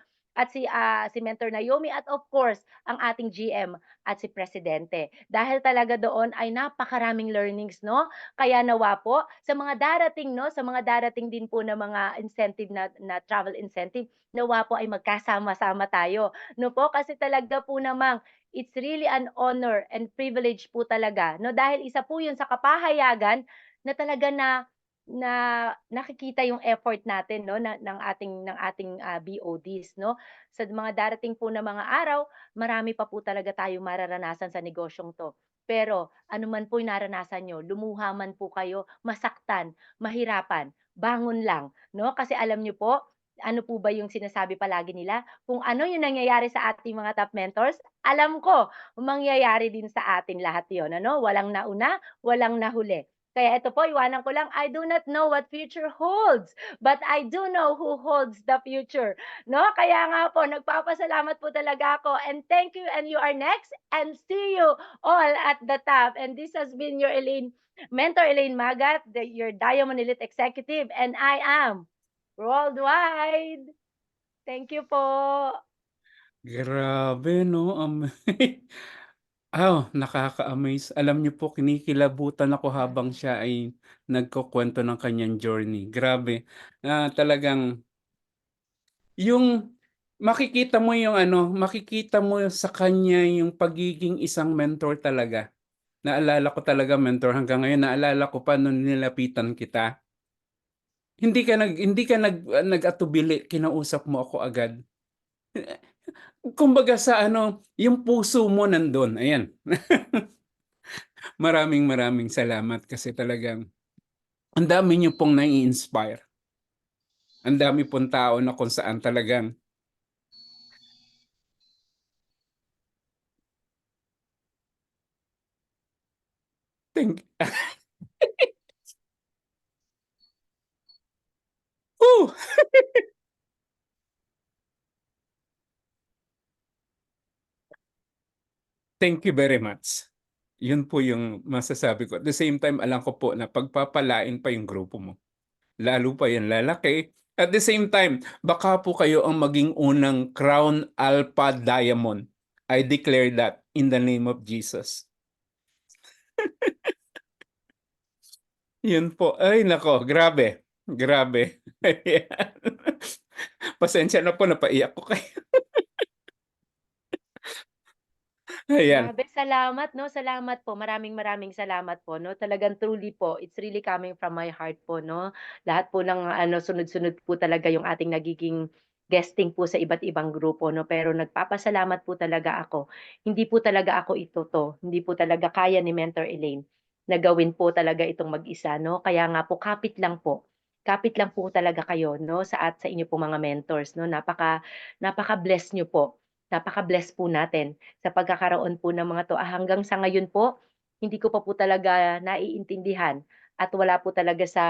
Naomi at of course ang ating GM at si Presidente. Dahil talaga doon ay napakaraming learnings 'no, kaya nawa po sa mga darating 'no, sa mga darating din po na mga incentive na travel incentive, nawa po ay magkasama-sama tayo, 'no po. Kasi talaga po namang it's really an honor and privilege po talaga, 'no, dahil isa po 'yun sa kapahayagan na talaga na na nakikita yung effort natin 'no, ng ating BODs 'no. Sa mga darating po na mga araw, marami pa po talaga tayong mararanasan sa negosyong 'to. Pero ano man po yung naranasan niyo, lumuha man po kayo, masaktan, mahirapan, bangon lang 'no. Kasi alam niyo po, ano po ba yung sinasabi palagi nila, kung ano yung nangyayari sa ating mga top mentors, alam ko mangyayari din sa atin lahat yon ano, walang nauna, walang nahuli. Kaya ito po iwanan ko lang, I do not know what future holds, but I do know who holds the future, 'no? Kaya nga po nagpapasalamat po talaga ako and thank you and you are next and see you all at the top. And this has been your Mentor Elaine Magat, your Diamond Elite Executive, and I am worldwide. Thank you po. Grabe 'no, nakaka-amaze. Alam niyo po kinikilabutan ako habang siya ay nagkukuwento ng kanyang journey. Grabe, talagang yung makikita mo sa kanya yung pagiging isang mentor talaga. Naalala ko talaga mentor hanggang ngayon naalala ko pa nung nilapitan kita. Nag-atubili, kinausap mo ako agad. Kumbaga sa yung puso mo nandun, ayan. Maraming salamat kasi talagang ang dami niyo pong nai-inspire. Ang dami pong tao na kung saan talagang thank Whew! Thank you very much. Yun po yung masasabi ko. At the same time, alam ko po na pagpapalain pa yung grupo mo. Lalo pa yan lalaki. At the same time, baka po kayo ang maging unang Crown Alpha Diamond. I declare that in the name of Jesus. Yun po. Ay nako, grabe. Grabe. Ayan. Pasensya na po, napaiyak ko kayo. Ayan. Grabe, salamat 'no, salamat po. Maraming salamat po 'no. Talagang truly po, it's really coming from my heart po 'no. Lahat po ng ano, sunod-sunod po talaga yung ating nagiging guesting po sa iba't ibang grupo 'no. Pero nagpapasalamat po talaga ako. Hindi po talaga ako ito 'to, hindi po talaga kaya ni Mentor Elaine na gawin po talaga itong mag-isa 'no. Kaya nga po kapit lang po talaga kayo 'no sa inyo pong mga mentors 'no. Napaka-bless niyo po, napaka-bless po natin sa pagkakaroon po ng mga 'to. Hanggang sa ngayon po, hindi ko pa po talaga naiintindihan at wala po talaga sa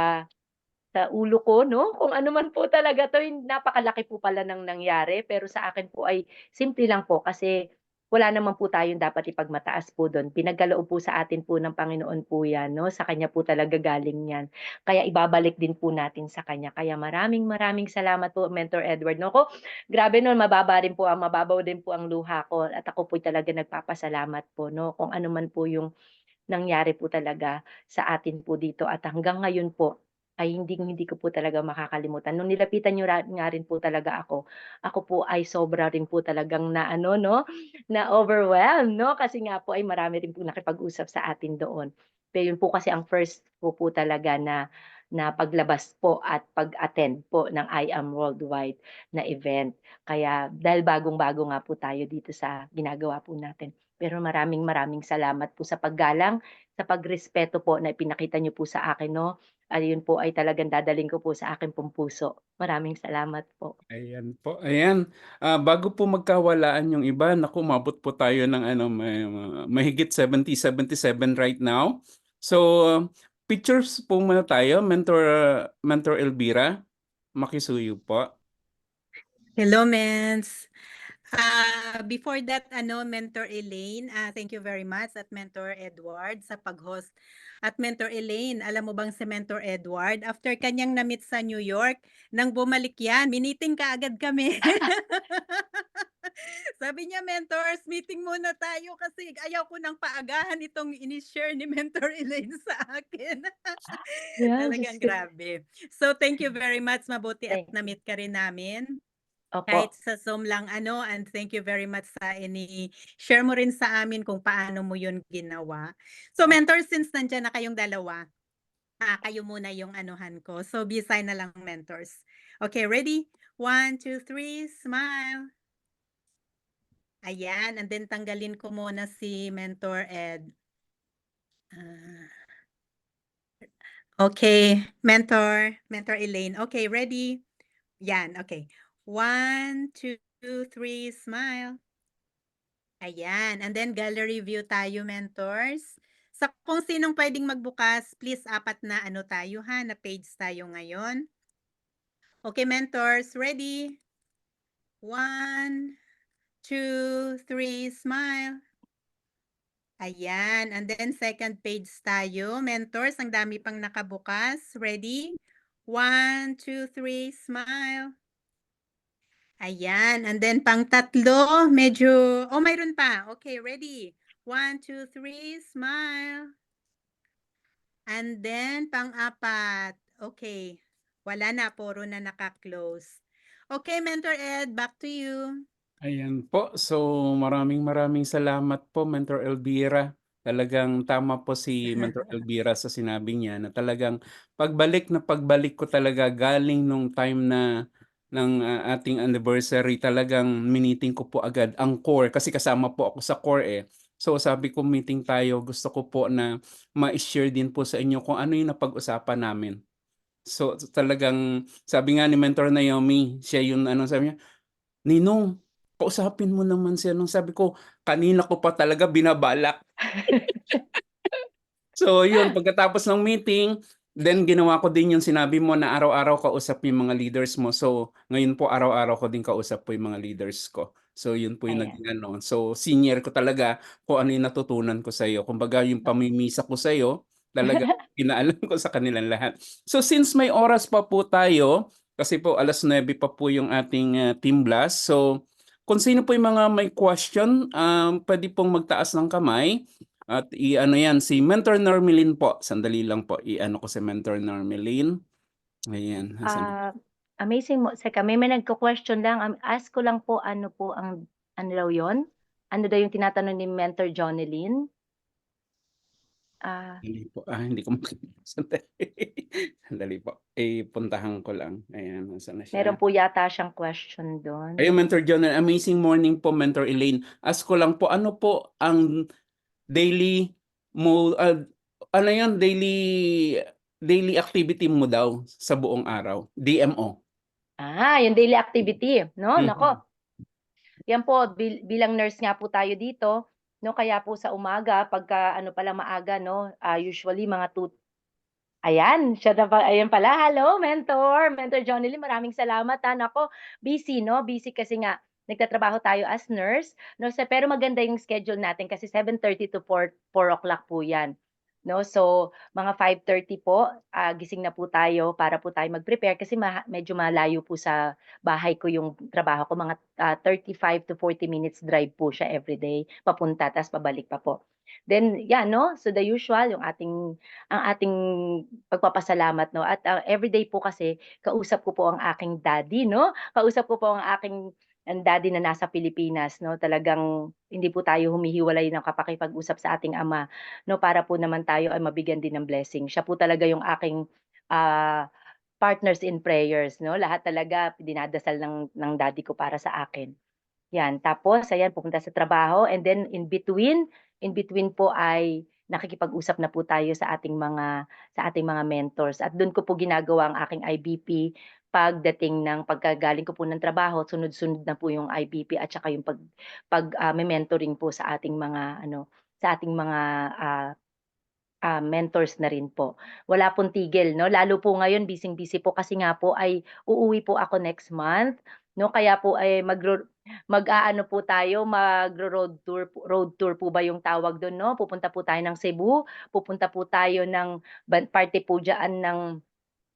ulo ko 'no, kung ano man po talaga 'to, napakalaki po pala ng nangyari. Pero sa akin po ay simple lang po kasi wala naman po tayong dapat ipagmataas po dun. Pinagkaloob po sa atin po ng Panginoon po 'yan 'no, sa kanya po talaga galing 'yan. Kaya ibabalik din po natin sa kanya. Kaya maraming salamat po Mentor Edward 'no. Grabe 'no, mababaw din po ang luha ko at ako po'y talaga nagpapasalamat po 'no, kung ano man po yung nangyari po talaga sa atin po dito at hanggang ngayon po ay hindi ko po talaga makakalimutan. Nung nilapitan niyo nga rin po talaga ako po ay sobra rin po talagang na-ano 'no, na-overwhelmed 'no, kasi nga po ay marami rin po nakipag-usap sa atin doon. Pero yun po kasi ang first ko po talaga na na paglabas po at pag-attend po ng I Am Worldwide na event. Kaya dahil bagong-bago nga po tayo dito sa ginagawa po natin. Pero maraming salamat po sa paggalang, sa pagrespeto po na ipinakita niyo po sa akin 'no. Ayun po ay talagang dadalhin ko po sa aking pong puso. Maraming salamat po. Ayan po, ayan. Bago po magkawalaan yung iba, naku umabot po tayo ng ano, mahigit 77 right now. So, pictures po muna tayo, Mentor Elvira, makisuyo po. Hello, Mens. Before that, Mentor Elaine, thank you very much at Mentor Edward sa pag-host. At Mentor Elaine, alam mo bang si Mentor Edward, after kanyang na-meet sa New York, nang bumalik yan, miniting ka agad kami. Sabi niya, Mentors, meeting muna tayo kasi ayaw ko nang paagahan itong ini-share ni Mentor Elaine sa akin. Yan, Diyos Talagang ko. grabe. So, thank you very much. Mabuti at Thank you. na-meet ka rin namin. Kahit Opo. sa Zoom lang and thank you very much sa ini-share mo rin sa amin kung paano mo yun ginawa. So Opo. mentor, since nandiyan na kayong dalawa, kayo muna yung anuhan ko. So bisay na lang mentors. Okay, ready? 1, 2, 3, smile. Ayan, and then tanggalin ko muna si Mentor Ed. Okay, Mentor Elaine. Okay, ready? Yan, okay. 1, 2, 3, smile. Ayan, and then gallery view tayo, mentors. Sa kung sinong pwedeng magbukas, please apat na ano tayo ha, na page tayo ngayon. Okay, mentors, ready? 1, 2, 3, smile. Ayan, and then second page tayo, mentors, ang dami pang nakabukas. Ready? 1, 2, 3, smile. Ayan, and then pang tatlo, medyo, mayroon pa. Okay, ready? 1, 2, 3, smile. And then pang-apat, okay. Wala na, puro na naka-close. Okay, Mentor Ed, back to you. Ayan po. So, maraming salamat po, Mentor Elvira. Talagang tama po si Mentor Elvira sa sinabi niya na talagang pagbalik na pagbalik ko talaga galing nung time na ng ating anniversary, talagang miniting ko po agad ang core kasi kasama po ako sa core eh. So sabi ko meeting tayo, gusto ko po na ma-share din po sa inyo kung ano yung napag-usapan namin. So, talagang sabi nga ni Mentor Naomi, siya yung ano, sabi niya, "Ninong, kausapin mo naman si ano." Sabi ko, "Kanina ko pa talaga binabalak." So yun, pagkatapos ng meeting, then ginawa ko din yung sinabi mo na araw-araw kausap yung mga leaders mo. So ngayon po araw-araw ko din kausap po yung mga leaders ko. So yun po yung Ayan. naging ano, so senior ko talaga kung ano yung natutunan ko sa'yo. Kumbaga yung pamimisa ko sa'yo, talagang pinaalam ko sa kanilang lahat. So since may oras pa po tayo, kasi po 9:00 pa po yung ating, team blast. So kung sino po yung mga may question, puwede pong magtaas ng kamay. At i-ano 'yan, si Mentor Normelin po, sandali lang po, i-ano ko si Mentor Normelin. Ayan, nasaan na? Ah, amazing mo teka may nagko-question lang, ask ko lang po ano po ang ano daw yun? Ano daw yung tinatanong ni Mentor Jonelyn? Ah, Hindi po, hindi ko makita, sandali. Sandali po, puntahan ko lang. Ayan, nasaan na meron siya? po yata siyang question dun. Ayun, Mentor Jonel, amazing morning po, Mentor Elaine. Ask ko lang po, ano po ang daily mo ano 'yun, daily activity mo daw sa buong araw? DMO. Yung daily activity 'no, naku, Mhm. yan po bilang nurse nga po tayo dito 'no, kaya po sa umaga pagka ano pala maaga 'no, usually mga ayan, siya na pa ayan pala, hello Mentor Jonely, maraming salamat, naku busy 'no, busy kasi nga nagtatrabaho tayo as nurse 'no, pero maganda yung schedule natin kasi 7:30 to 4 o'clock po 'yan 'no. So, mga 5:30 po, gising na po tayo para po tayo mag-prepare kasi medyo malayo po sa bahay ko yung trabaho ko, mga, 35 to 40 minutes drive po siya everyday, papunta ta's pabalik pa po. Then 'yan 'no, so the usual yung ang ating pagpapasalamat 'no, at, everyday po kasi kausap ko po ang aking daddy 'no, kausap ko po ang daddy na nasa Pilipinas 'no. Talagang hindi po tayo humihiwalay ng pakikipag-usap sa ating ama 'no, para po naman tayo ay mabigyan din ng blessing. Siya po talaga yung aking, ah, partners in prayers 'no, lahat talaga dinadasal ng daddy ko para sa akin. 'Yan, tapos ayan pupunta sa trabaho and then in between po ay nakikipag-usap na po tayo sa ating mga mentors at dun ko po ginagawa ang aking IBP pagdating ng pagkagaling ko po ng trabaho, sunod-sunod na po yung IBP at saka yung me-mentoring po sa ating mga mentors na rin po. Wala pong tigil 'no, lalo po ngayon bising-busy po kasi nga po ay uuwi po ako next month 'no, kaya po ay mag-aano po tayo, road tour po ba yung tawag dun 'no, pupunta po tayo ng Cebu, pupunta po tayo ng parte po diyaan ng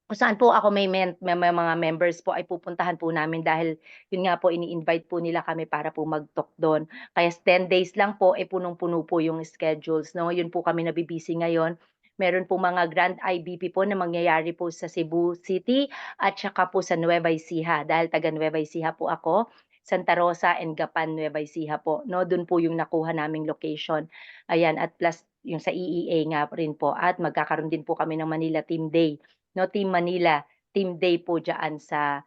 kung saan po ako may mga members po ay pupuntahan po namin dahil yun nga po ini-invite po nila kami para po mag-talk dun. Kaya 10 days lang po, punong-puno po yung schedules 'no, yun po kami nabi-busy ngayon. Meron po mga grand IBP po na mangyayari po sa Cebu City at saka po sa Nueva Ecija dahil taga Nueva Ecija po ako, Santa Rosa and Gapan, Nueva Ecija po 'no, dun po yung nakuha naming location. Ayan at plus yung sa EEA nga rin po at magkakaroon din po kami ng Manila Team Day 'no, Team Manila, Team Day po diyaan sa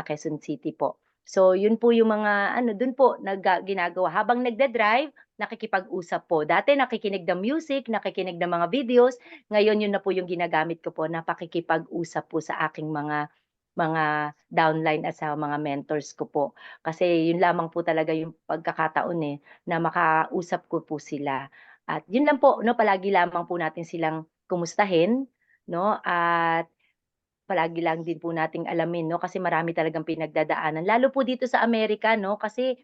Quezon City po. So yun po yung mga ano, dun po ginagawa habang nagda-drive, nakikipag-usap po. Dati nakikinig ng music, nakikinig ng mga videos, ngayon yun na po yung ginagamit ko po na pakikipag-usap po sa aking mga downline at sa mga mentors ko po. Kasi yun lamang po talaga yung pagkakataon, na makausap ko po sila. At yun lang po 'no, palagi lamang po natin silang kumustahin 'no, at palagi lang din po nating alamin 'no, kasi marami talagang pinagdadaanan. Lalo po dito sa Amerika 'no, kasi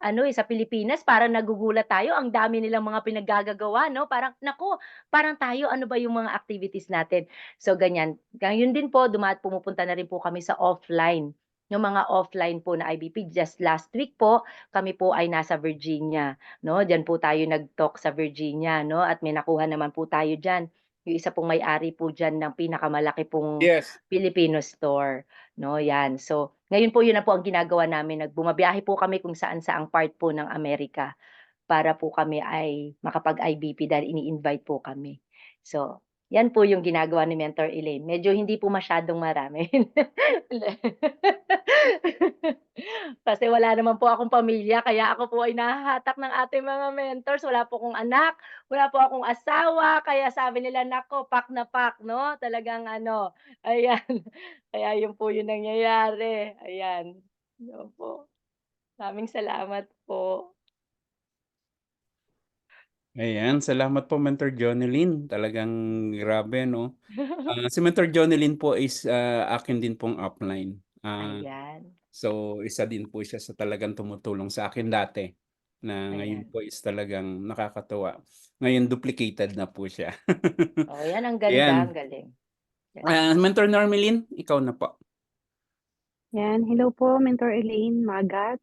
ano, sa Pilipinas parang nagugulat tayo, ang dami nilang mga pinaggagagawa 'no, parang naku, parang tayo ano ba yung mga activities natin. So ganyan, gayon din po pumupunta na rin po kami sa offline, yung mga offline po na IBP. Just last week po, kami po ay nasa Virginia 'no, diyan po tayo nag-talk sa Virginia 'no, at may nakuha naman po tayo diyan. Yung isa pong may-ari po diyan ng pinakamalaki pong Yes. Filipino store 'no, 'yan. So ngayon po, yun na po ang ginagawa namin, bumabiyahe po kami kung saan-saang part po ng Amerika para po kami ay makapag-IBP dahil ini-invite po kami. So, Yan po yung ginagawa ni Mentor Elaine, medyo hindi po masyadong marami. Kasi wala naman po akong pamilya kaya ako po ay nahahatak ng ating mga mentors, wala po akong anak, wala po akong asawa, kaya sabi nila, "Naku, pak na pak," 'no, talagang ano, ayan. Kaya yun po yung nangyayari, ayan. Opo, maraming salamat po. Ayan, salamat po Mentor Jonelyn, talagang grabe 'no. Si Mentor Jonelyn po is, akin din pong upline. Ayan, So isa din po siya sa talagang tumutulong sa akin dati, na ngayon ayan. po is talagang nakakatuwa. Ngayon duplicated na po siya. Oh, yan ang ganda, ang Ayan, galing, galing. Mentor Normelyn, ikaw na po. Yan, hello po Mentor Elaine, maaga.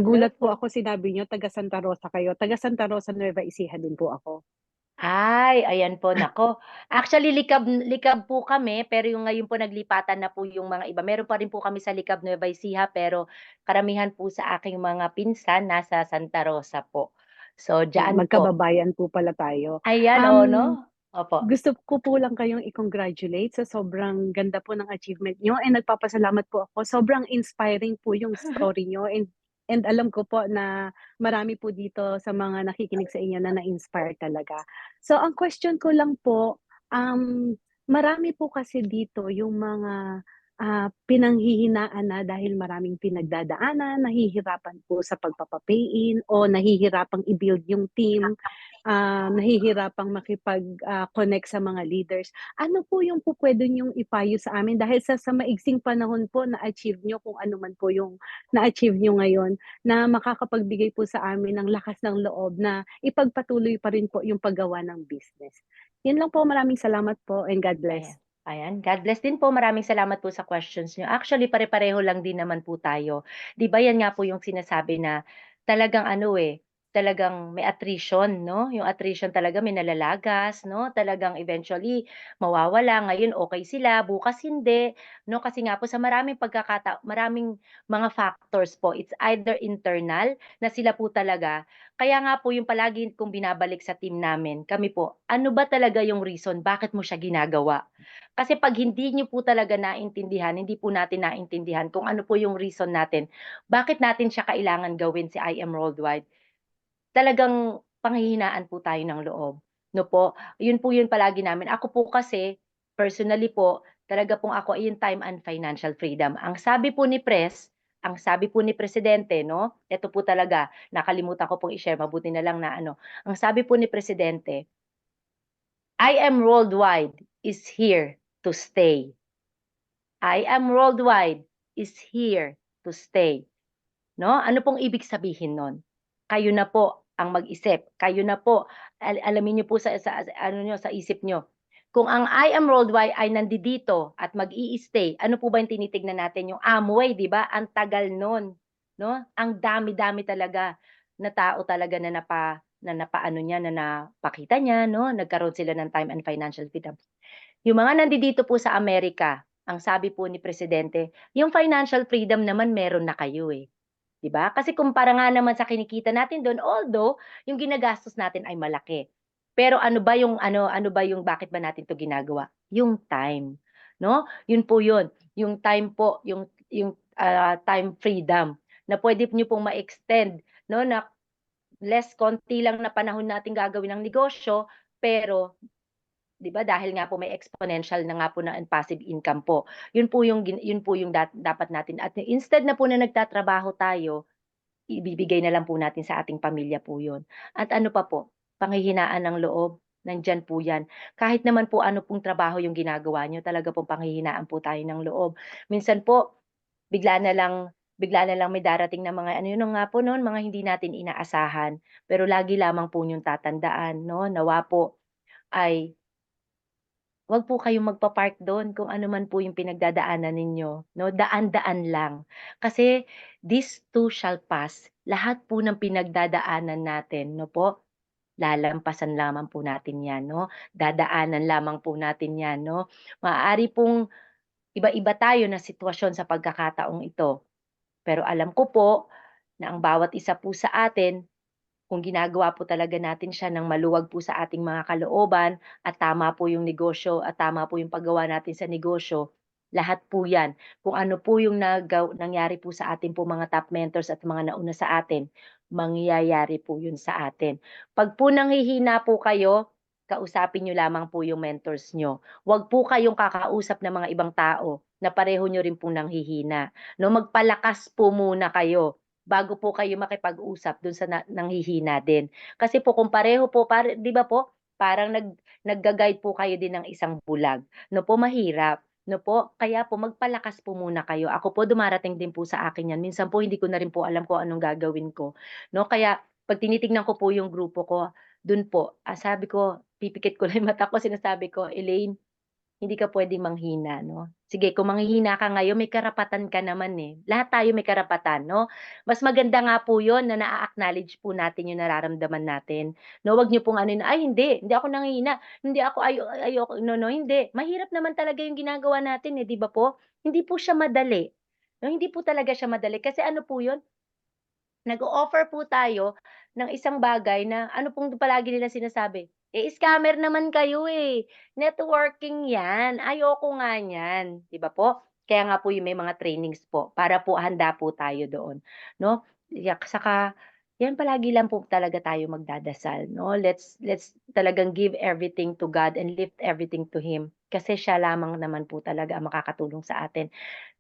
Hello Nagulat po po. ako sinabi niyo taga Santa Rosa kayo. Taga Santa Rosa, Nueva Ecija din po ako. Ay, ayan po, naku. Actually, likab likab po kami, pero yung ngayon po naglipatan na po yung mga iba. Meron pa rin po kami sa Likab, Nueva Ecija, pero karamihan po sa aking mga pinsan nasa Santa Rosa po. So, diyaan po. Magkababayan po pala tayo. Ayan, oh, Um, 'no? Opo. Gusto ko po lang kayong i-congratulate sa sobrang ganda po ng achievement niyo and nagpapasalamat po ako. Sobrang inspiring po yung story niyo and alam ko po na marami po dito sa mga nakikinig sa inyo na na-inspire talaga. So ang question ko lang po, marami po kasi dito yung mga, pinanghihinaan na dahil maraming pinagdadaanan, nahihirapan po sa pagpapa-pay-in o nahihirapang i-build yung team, nahihirapang connect sa mga leaders. Ano po yung pupuwede niyong ipayo sa amin dahil sa maigsing panahon po na-achieve niyo kung ano man po yung na-achieve niyo ngayon, na makakapagbigay po sa amin ng lakas ng loob na ipagpatuloy pa rin po yung paggawa ng business. Yun lang po, maraming salamat po and God Ayan, bless. ayan. God bless din po. Maraming salamat po sa questions niyo. Actually, pare-pareho lang din naman po tayo. 'Di ba, yan nga po yung sinasabi na talagang ano, talagang may attrition, 'no? Yung attrition talaga may nalalagas, 'no? Talagang eventually mawawala. Ngayon okey sila, bukas hindi, 'no? Kasi nga po sa maraming mga factors po. It's either internal na sila po talaga kaya nga po yung palagi kong binabalik sa team namin, kami po, ano ba talaga yung reason bakit mo siya ginagawa? Kasi 'pag hindi niyo po talaga naintindihan, hindi po natin naintindihan kung ano po yung reason natin, bakit natin siya kailangan gawin si I Am Worldwide, talagang panghihinaan po tayo ng loob, 'no po. Yun po yun palagi namin. Ako po kasi, personally po, talaga pong ako ay yung time and financial freedom. Ang sabi po ni presidente 'no, eto po talaga, nakalimutan ko pong i-share, mabuti na lang na ano, ang sabi po ni presidente, "I am worldwide is here to stay. I am worldwide is here to stay." 'No? Ano pong ibig sabihin nun? Kayo na po ang mag-isip, kayo na po, alamin niyo po sa ano niyo, sa isip niyo. Kung ang I am worldwide ay nandidito at mag-i-stay, ano po ba yung tinitignan natin, yung Amway, 'di ba? Ang tagal nun, 'no? Ang dami-dami talaga na tao talaga na napaano niya, na napakita niya, 'no? Nagkaroon sila ng time and financial freedom. Yung mga nandidito po sa Amerika, ang sabi po ni presidente, yung financial freedom naman meron na kayo, 'di ba? Kasi kumpara nga naman sa kinikita natin do'n, although yung ginagastos natin ay malaki. Pero ano ba yung bakit ba natin 'to ginagawa? Yung time, 'no? Yun po yun, yung time po, time freedom na puwede niyo pong ma-extend, 'no, na konti lang na panahon natin gagawin ang negosyo, pero 'di ba dahil nga po may exponential na nga po na passive income po. Yun po yung dapat natin at instead na po na nagtatrabaho tayo, ibibigay na lang po natin sa ating pamilya po yun. At ano pa po, panghihinaan ng loob, nandiyan po yan. Kahit naman po ano pong trabaho yung ginagawa niyo, talaga pong panghihinaan po tayo ng loob. Minsan po, bigla na lang bigla na lang may darating na mga ano yun na nga po nun, mga hindi natin inaasahan. Pero lagi lamang po niyong tatandaan 'no, nawa po ay 'wag po kayong magpa-park do'n kung ano man po yung pinagdadaanan ninyo 'no, daan-daan lang. Kasi this too shall pass. Lahat po ng pinagdadaanan natin 'no po, lalampasan lamang po natin 'yan 'no, dadaanan lamang po natin 'yan 'no. Maaari pong iba-iba tayo na sitwasyon sa pagkakataong ito, pero alam ko po na ang bawat isa po sa atin kung ginagawa po talaga natin siya ng maluwag po sa ating mga kalooban at tama po yung negosyo at tama po yung paggawa natin sa negosyo, lahat po 'yan. Kung ano po yung nangyari po sa atin po mga top mentors at mga nauna sa atin, mangyayari po yun sa atin. 'Pag po nanghihina po kayo, kausapin niyo lamang po yung mentors niyo. Huwag po kayong kakausap ng mga ibang tao na pareho niyo rin pong nanghihina, 'no. Magpalakas po muna kayo bago po kayo makipag-usap dun sa nanghihina din. Kasi po kung pareho po 'di ba po, parang nagga-guide po kayo din ng isang bulag, 'no po, mahirap, 'no po. Kaya po magpalakas po muna kayo. Ako po dumarating din po sa akin 'yan. Minsan po hindi ko na rin po alam kung anong gagawin ko, 'no. Kaya 'pag tinitignan ko po yung grupo ko, dun po, sabi ko, pipikit ko lang yung mata ko, sinasabi ko, "Elaine, hindi ka puwedeng manghina 'no. Sige kung manghihina ka ngayon may karapatan ka naman, eh, lahat tayo may karapatan 'no. Mas maganda nga po yun na naa-acknowledge po natin yung nararamdaman natin 'no. Wag niyo pong anohin, "Ay hindi ako nanghihina, hindi ako ayoko." No, no, hindi. Mahirap naman talaga yung ginagawa natin, eh, 'di ba po? Hindi po siya madali 'no, hindi po talaga siya madali kasi ano po yun, nag-o-offer po tayo ng isang bagay na ano pong palagi nilang sinasabi, "Eh, scammer naman kayo, eh, networking 'yan, ayoko nga niyan." 'Di ba po? Kaya nga po yung may mga trainings po para po handa po tayo doon, 'no? Saka 'yan palagi lang po talaga tayo magdadasal 'no, let's talagang give everything to God and lift everything to Him kasi siya lamang naman po talaga ang makakatulong sa atin.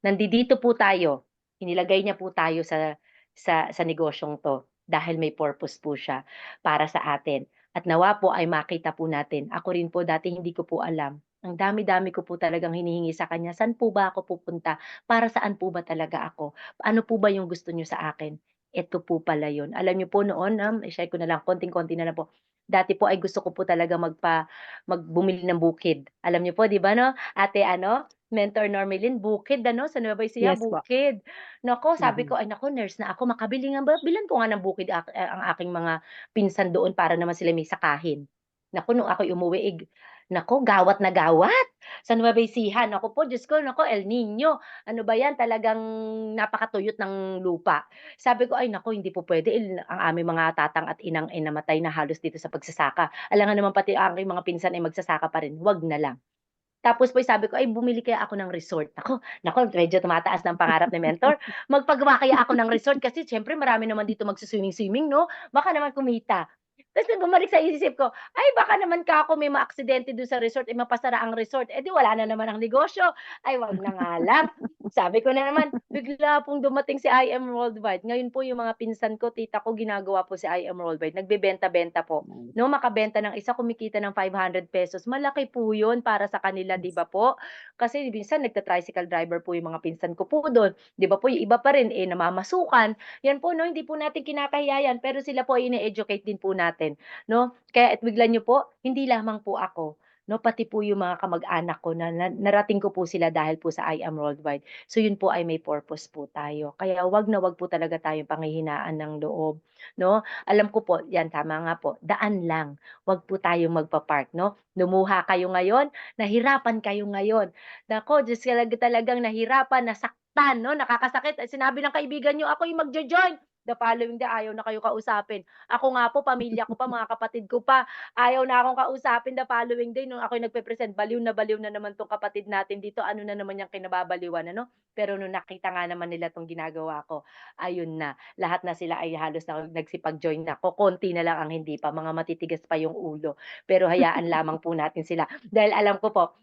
Nandidito po tayo, inilagay niya po tayo sa negosyong 'to dahil may purpose po siya para sa atin at nawa po ay makita po natin. Ako rin po dati hindi ko po alam, ang dami-dami ko po talagang hinihingi sa kanya, "Saan po ba ako pupunta? Para saan po ba talaga ako? Ano po ba yung gusto niyo sa akin?" Eto po pala yun. Alam niyo po noon, i-share ko na lang, konting-konti na lang po. Dati po ay gusto ko po talaga bumili ng bukid. Alam niyo po 'di ba 'no, ate ano, Mentor Normelin, bukid ano, sa Nueva Ecija, Yes po. bukid. Naku, sabi Mhm. ko, "Ay naku, nurse na ako, makabili nga ba bilhan ko nga ng bukid ang aking mga pinsan doon para naman sila may sakahin." Naku, nung ako'y umuwi, naku, gawat na gawat sa Nueva Ecija. Naku po, Diyos ko, naku, El Niño, ano ba 'yan, talagang napakatuyot ng lupa. Sabi ko, "Ay naku, hindi po puwede, ang aming mga tatang at inang ay namatay na halos dito sa pagsasaka. Alangan naman pati ang aking mga pinsan ay magsasaka pa rin, 'wag na lang." Tapos po sabi ko, "Ay bumili kaya ako ng resort." Naku, medyo tumataas na ang pangarap ni mentor. Magpagawa kaya ako ng resort kasi siyempre marami naman dito magsu-swimming-swimming 'no, baka naman kumita. Tapos nung bumalik sa isip ko, ay baka naman kako may maaksidente dun sa resort, mapasara ang resort, di wala na naman ang negosyo. Ay wag na nga lang. Sabi ko na naman, bigla pong dumating si I.M. Worldwide. Ngayon po yung mga pinsan ko, tita ko, ginagawa po si I.M. Worldwide, nagbebenta-benta po. Nice. 'No, makabenta ng isa kumikita ng ₱500, malaki po 'yun para sa kanila, 'di Yes. ba po? Kasi minsan nagta-tricycle driver po yung mga pinsan ko po do'n, 'di ba po, yung iba pa rin, namamasukan. 'Yan po 'no, hindi po natin kinakahiya 'yan, pero sila po ay ine-educate din po natin, 'no? Kaya biglan niyo po, hindi lamang po ako, 'no, pati po yung mga kamag-anak ko na narating ko po sila dahil po sa I Am Worldwide. So 'yun po ay may purpose po tayo. Kaya 'wag na 'wag po talaga tayong panghihinaan ng loob, 'no? Alam ko po, 'yan tama nga po, daan lang, 'wag po tayong magpa-park 'no. Lumuha kayo ngayon, nahirapan kayo ngayon. Naku, Diyos talagang nahirapan, nasaktan 'no, nakakasakit. Sinabi ng kaibigan niyo, "Ako'y magjo-join." The following day, ayaw na kayo kausapin. Ako nga po, pamilya ko pa, mga kapatid ko pa, ayaw na akong kausapin the following day nung ako'y nagpe-present. Baliw na naman 'tong kapatid natin dito, ano na naman 'yang kinababaliwan ano. Pero nung nakita nga naman nila 'tong ginagawa ko, ayun na. Lahat na sila ay halos nagsipag-join na, kokonti na lang ang hindi pa, mga matitigas pa yung ulo. Pero hayaan lamang po natin sila dahil alam ko po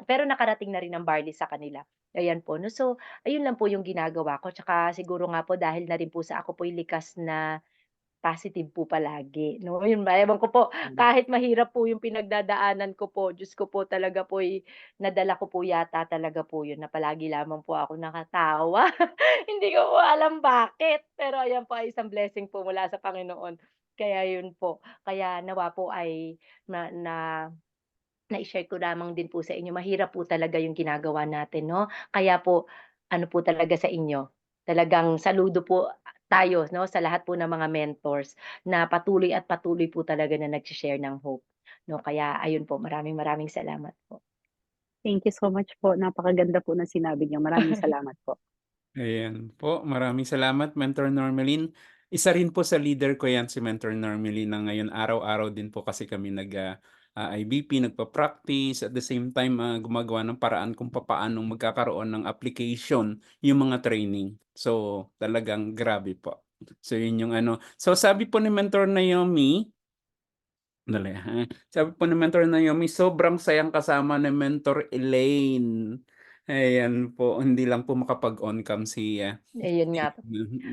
pero nakarating na rin ang barley sa kanila, ayan po 'no. So, ayun lang po yung ginagawa ko tsaka siguro nga po dahil na rin po sa ako po'y likas na positive po palagi 'no, yun ba ewan ko po Hmm. kahit mahirap po yung pinagdadaanan ko po, Diyos ko po talaga po'y nadala ko po yata talaga po yun na palagi lamang po ako nakatawa. Hindi ko po alam bakit, pero ayan po ay isang blessing po mula sa Panginoon. Kaya yun po, kaya nawa po ay na na nai-share ko lamang din po sa inyo, mahirap po talaga yung ginagawa natin 'no, kaya po ano po talaga sa inyo, talagang saludo po tayo 'no, sa lahat po ng mga mentors na patuloy at patuloy po talaga na nagse-share ng hope 'no. Kaya ayun po, maraming maraming salamat po. Thank you so much po. Napakaganda po ng sinabi niyo. Maraming salamat po. Ayan po, maraming salamat Mentor Normalin. Isa rin po sa leader ko 'yan si Mentor Normally na ngayon araw-araw din po kasi kami IBP, nagpa-practice, at the same time, gumagawa ng paraan kung papaanong magkakaroon ng application yung mga training. So, talagang grabe po. So, yun yung ano. So, sabi po ni Mentor Naomi, dali ha. Sabi po ni Mentor Naomi, sobrang sayang kasama ni Mentor Elaine. Ayan po, hindi lang po makapag-on cam si Ayun nga.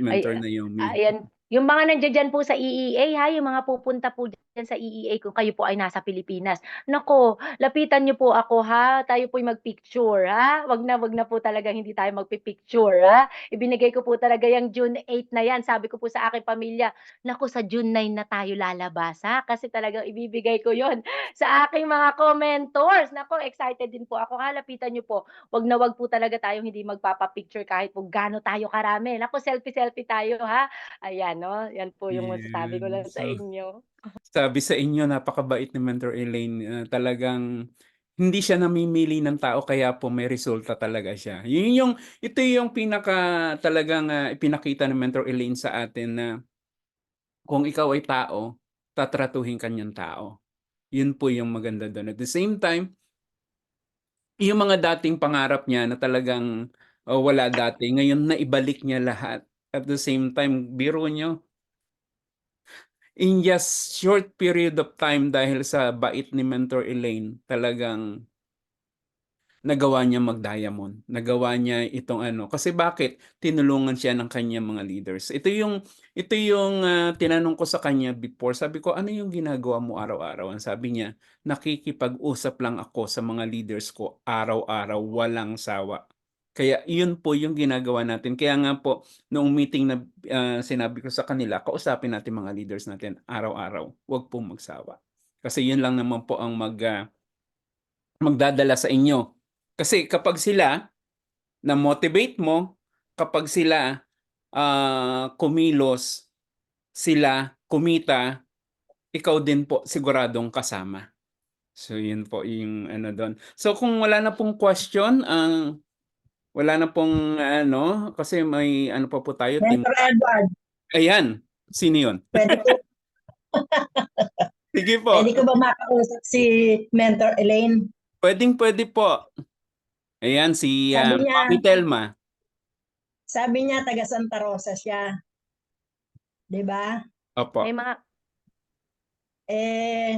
Ay, Mentor Naomi. ayan, yung mga nandiya-diyan po sa EEA ha, yung mga pupunta po diyan sa EEA kung kayo po ay nasa Pilipinas. Naku, lapitan niyo po ako ha, tayo po'y mag-picture ha. Wag na po talagang hindi tayo magpi-picture ha. Ibinigay ko po talaga yang June 8 na yan. Sabi ko po sa aking pamilya, naku sa June 9 na tayo lalabas ha, kasi talagang ibibigay ko yon sa aking mga commentors. Naku, excited din po ako ha, lapitan niyo po. Wag po talaga tayong hindi magpapa-picture kahit po gaano tayo karami. Naku, selfie-selfie tayo ha. Ayan 'no, 'yan po yung masasabi ko Yan. lang sa So, inyo. sabi sa inyo napakabait ni Mentor Elaine, talagang hindi siya namimili ng tao kaya po may resulta talaga siya. Ito yung pinaka talagang, ipinakita ni Mentor Elaine sa atin na kung ikaw ay tao, tatratuhin ka niyang tao. Yun po yung maganda dun. At the same time, yung mga dating pangarap niya na talagang, wala dati, ngayon naibalik niya lahat. At the same time, biro niyo, in just short period of time dahil sa bait ni Mentor Elaine, talagang nagawa niya mag-diamond. Nagawa niya itong ano, kasi bakit? Tinulungan siya ng kanyang mga leaders. Ito yung tinanong ko sa kanya before. Sabi ko, "Ano yung ginagawa mo araw-araw?" Ang sabi niya, "Nakikipag-usap lang ako sa mga leaders ko araw-araw, walang sawa." Kaya iyon po yung ginagawa natin. Kaya nga po noong meeting na, sinabi ko sa kanila, kausapin natin mga leaders natin araw-araw, 'wag pong magsawa. Kasi yun lang naman po ang magdadala sa inyo. Kasi kapag sila na-motivate mo, kapag sila, kumilos, sila kumita, ikaw din po siguradong kasama. So yun po yung ano dun. So kung wala na pong question, wala na pong ano, kasi may ano pa po tayo team Mentor Edward, ayan, sino yun? pwede ko, Sige po, pwede ko ba makausap si Mentor Elaine? puwedeng-puwede po. Ayan si, Sabi niya, Mami Telma, taga Santa Rosa siya, 'di ba? opo. May mga Eh,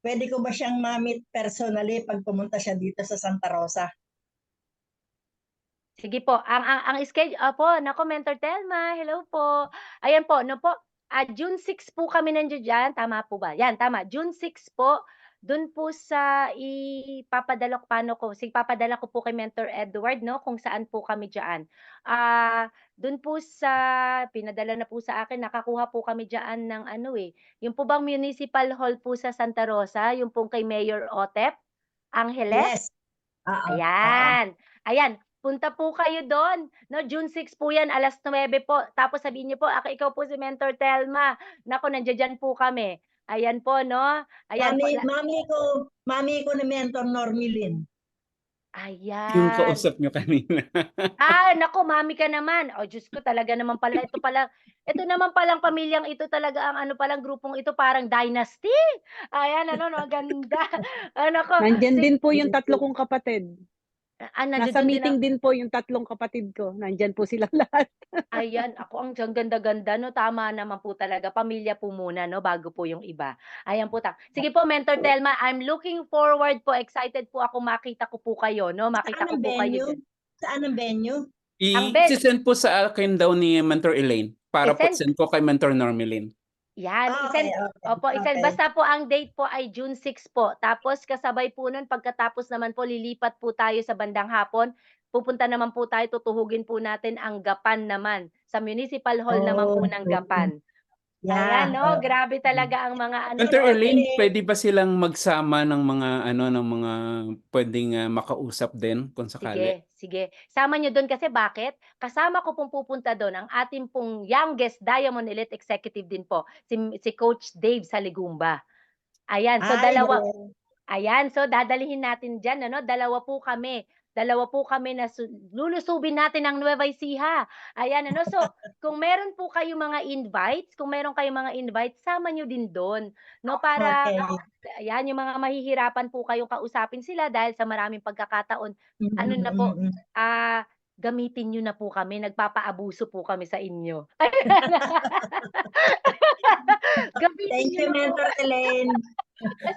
pwede ko ba siyang ma-meet personally pag pumunta siya dito sa Santa Rosa? sige po, ang schedule opo, naku Mentor Telma, hello po. Ayan po, no po, June 6 po kami nandiya-diyan, tama po ba? 'Yan, tama, June 6 po, dun po sa ipapadala ko po kay Mentor Edward 'no, kung saan po kami diyaan. Dun po sa pinadala na po sa akin, nakakuha po kami diyaan ng ano, yung po bang Municipal Hall po sa Santa Rosa, yung pong kay Mayor Otep Angeles? Yes. Oo, oo. Ayan, ayan, punta po kayo do'n 'no, June 6 po 'yan, 9:00 po. Tapos sabihin niyo po, ikaw po si Mentor Telma." Naku, nandiya-diyan po kami. Ayan po 'no, ayan po Mami ko ni Mentor Normilin. Yung ayan. kausap niyo kanina. Naku, mami ka naman. Oh, Diyos ko, talaga naman pala ito naman palang pamilyang ito talaga ang ano palang grupong ito parang dynasty. Ayan ano 'no, ganda. Naku, Nandiyan din po yung Yes, tatlo kong kapatid. Nasa nandiya din meeting din po yung tatlong kapatid ko, nandiyan po silang lahat. Ayan, ako ang ganda-ganda 'no, tama naman po talaga, pamilya po muna 'no, bago po yung iba. Ayan po sige po Mentor Telma, I'm looking forward po, excited po ako makita ko po kayo 'no, makita Saan ko ang po kayo venue? diyan. Saan ang venue? Ang bed Ise-send po sa akin daw ni Mentor Elaine para po i-send send ko kay Mentor Normalyn. yan, Okay, okay, opo, i-send okay. basta po ang date po ay June 6 po, tapos kasabay po nun pagkatapos naman po lilipat po tayo sa bandang hapon, pupunta naman po tayo, tutuhugin po natin ang Gapan naman, sa Municipal Hall naman po Oh, ng Gapan. Ayan yeah. 'no, grabe talaga ang mga ano Mentor 'no, Elaine, Normally, puwede ba silang magsama ng mga ano, ng mga puwedeng, makausap din kung sakali? sige, sige. Sama niyo dun kasi bakit? Kasama ko pong pupunta dun ang ating pong youngest Diamond Elite Executive din po, si Coach Dave Saligumba. Ayan, so ay, dalawa hello. Ayan, so dadalhin natin diyan ano, dalawa po kami. dalawa po kami na lulusubin natin ang Nueva Ecija. Ayan ano, so kung meron po kayong mga invites, kung meron kayong mga invites, sama niyo din do'n, 'no, para Okay. ayan yung mga mahihirapan po kayong kausapin sila dahil sa maraming pagkakataon, ano Mm, na po, mm. gamitin niyo na po kami, nagpapaabuso po kami sa inyo. Gamitin Thank niyo you, na po. Mentor Elaine.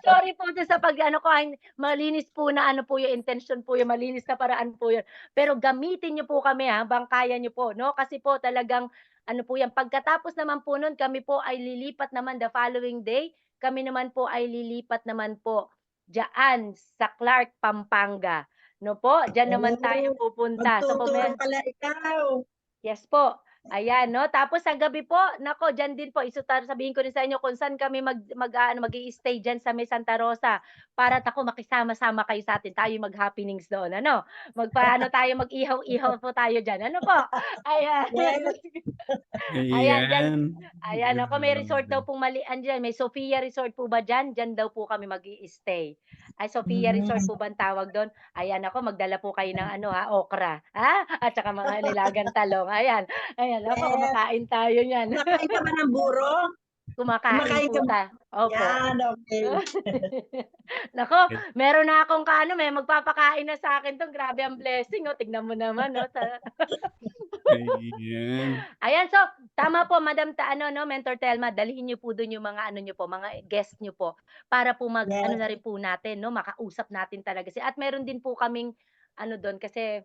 Sorry po dun sa pag-ano ko, malinis po na ano po yung intention po yun, malinis na paraan po yun. Pero gamitin niyo po kami habang kaya niyo po, 'no, kasi po talagang ano po yan, pagkatapos naman po nun kami po ay lilipat naman the following day, kami naman po ay lilipat naman po diyaan sa Clark, Pampanga, 'no po, diyan naman tayo Oh, pupunta. So kung magtuturo pala ikaw. yes po. Ayan 'no, tapos sa gabi po, naku diyan din po sabihin ko rin sa inyo kung saan kami mag-aano, mag-i-stay diyan sa may Santa Rosa para naku makisama-sama kayo sa'tin, tayo'y mag-happenings doon ano, magpaano tayo, mag-ihaw-ihaw po tayo diyan, ano po? Ayan. Yes. Ayan diyan, Ayan, ayan ako may resort daw grabe. pong diyan, may Sofia Resort po ba diyan? Diyan daw po kami mag-i-stay. Ay Sofia Resort Mm. po ba ang tawag dun? Ayan ako magdala po kayo ng ano okra, at saka mga nilagang talong, ayan. Ayan naku Yes. kumakain tayo niyan. Kumakain ka ba ng buro? Kumakain Kumakain ka po ba? opo. Yan, okay. Naku, meron na akong may magpapakain na sa'kin 'to, grabe ang blessing, oh, tignan mo naman, oh, Ayan. Ayan, so tama po Madam ano 'no, Mentor Telma, dalhin niyo po dun yung mga ano niyo po, mga guest niyo po para po mag-ano Yes. na rin po natin 'no, makausap natin talaga at meron din po kaming ano dun kasi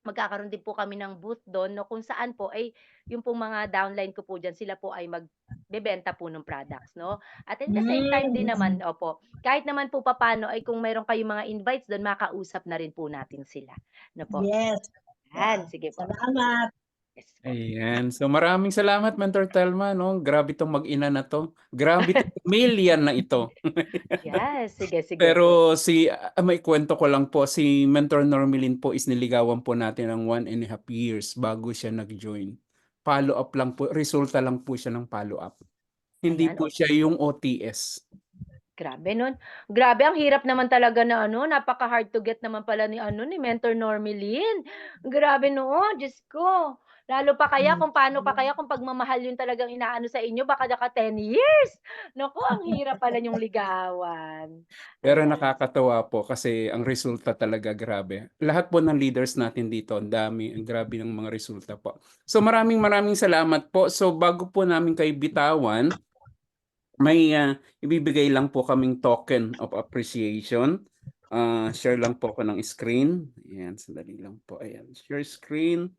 magkakaroon din po kami ng booth dun 'no, kung saan po ay yung pong mga downline ko po diyan, sila po ay magbebenta po ng products 'no. At at the same time din naman Mm. opo, kahit naman po papaano ay kung meron kayong mga invites dun, makausap na rin po natin sila, 'no po. Yes. Yan, Wow. sige po. Salamat. Yes po. Ayan. So maraming salamat Mentor Telma 'no, grabe 'tong mag-ina na 'to. Grabe 'tong pamilya na ito. Yes, sige, sige po. Pero maikwento ko lang po, si Mentor Normelin po is niligawan po natin ng 1.5 years bago siya nag-join. Follow up lang po, resulta lang po siya ng follow up. Hindi Ayan, po siya yung OTS. grabe nun. Grabe ang hirap naman talaga na ano, napaka-hard to get naman pala ni ano, ni Mentor Normelin. Grabe noon, Diyos ko. Lalo pa kaya kung paano pa kaya kung pagmamahal yun talagang inaano sa inyo baka 10 years. Naku, ang hirap pala niyong ligawan. Pero Ayan. nakakatuwa po kasi ang resulta talaga grabe. Lahat po ng leaders natin dito, ang dami, ang grabe ng mga resulta po. So maraming salamat po. So bago po namin kayo bitawan, may ibibigay lang po kaming token of appreciation. Share lang po ako ng screen. Ayan, sandali lang po. Ayan, share screen.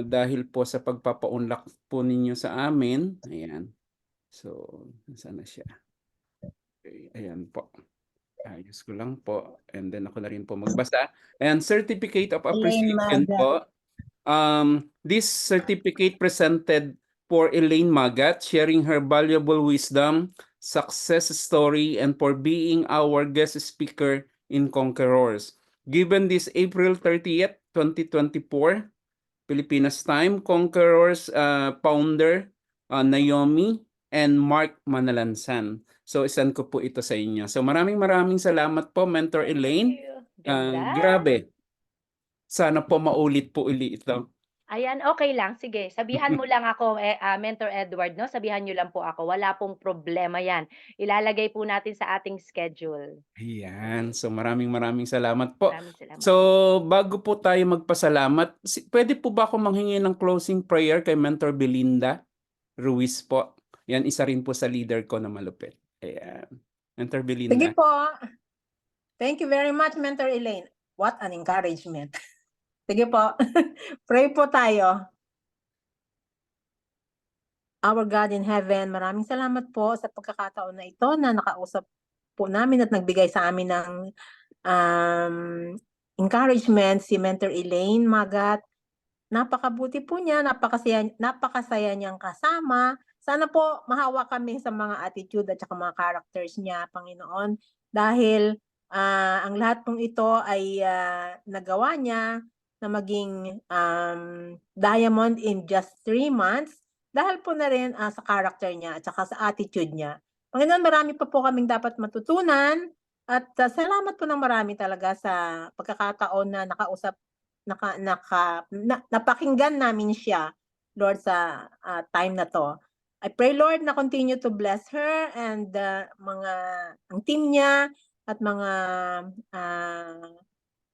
Dahil po sa pagpapa-unlock po ninyo sa amin. Ayan. So, nasaan na siya? Okay, ayan po. Ayos ko lang po. And then ako na rin po magbasa. And certificate of Elaine appreciation Magat. po. This certificate presented for Elaine Magat, sharing her valuable wisdom, success story, and for being our guest speaker in Conquerors. Given this April 30th, 2024, Pilipinas time, Conquerors founder Naomi and Mark Manalansan. So, isend ko po ito sa inyo. So, maraming salamat po, Mentor Elaine. Ganda. Grabe. Sana po maulit po uli ito. Ayan, okay lang. Sige, sabihan mo lang ako, Mentor Edward, 'no? Sabihan niyo lang po ako. Wala pong problema 'yan. Ilalagay po natin sa ating schedule. Ayan. So, maraming salamat po. Maraming salamat So, po. bago po tayo magpasalamat, pwede po ba ako manghingi ng closing prayer kay Mentor Belinda Ruiz po? Yan, isa rin po sa leader ko na malupit. Ayan. Mentor Sige Belinda. po. Thank you very much, Mentor Elaine. What an encouragement. Sige po. Pray po tayo. Our God in heaven, maraming salamat po sa pagkakataon na ito na nakausap po namin at nagbigay sa amin ng encouragement si Mentor Elaine Magat. Napakabuti po niya, napakasaya niyang kasama. Sana po mahawa kami sa mga attitude at saka mga characters niya, Panginoon. Dahil ang lahat pong ito ay nagawa niya na maging diamond in just 3 months dahil po na rin sa character niya at saka sa attitude niya. Panginoon, marami pa po kaming dapat matutunan At salamat po ng marami talaga sa pagkakataon na napakinggan namin siya, Lord, sa time na to. I pray, Lord, na continue to bless her and ang team niya at mga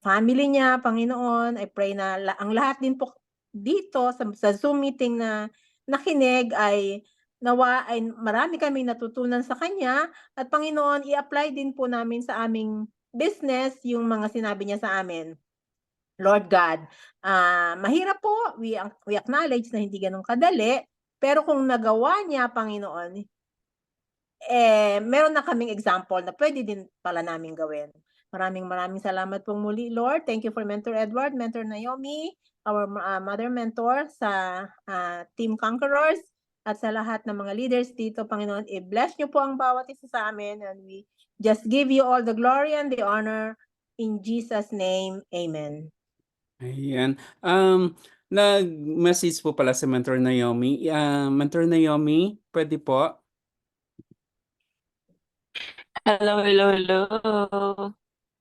family niya, Panginoon. I pray na ang lahat din po dito sa Zoom meeting na nakinig ay nawa ay marami kaming natutunan sa kanya at Panginoon, i-apply din po namin sa aming business yung mga sinabi niya sa amin. Lord God, mahirap po, we acknowledge na hindi ganun kadali, pero kung nagawa niya, Panginoon, meron na kaming example na pwede din pala namin gawin. Maraming salamat pong muli, Lord. Thank you for Mentor Edward, Mentor Naomi, our mother mentor sa Team Conquerors, at sa lahat ng mga leaders dito, Panginoon. I-bless niyo po ang bawat isa sa amin, and we just give you all the glory and the honor in Jesus' name. Amen. Ayan. Nag-message po pala si Mentor Naomi. Mentor Naomi, pwede po? Hello.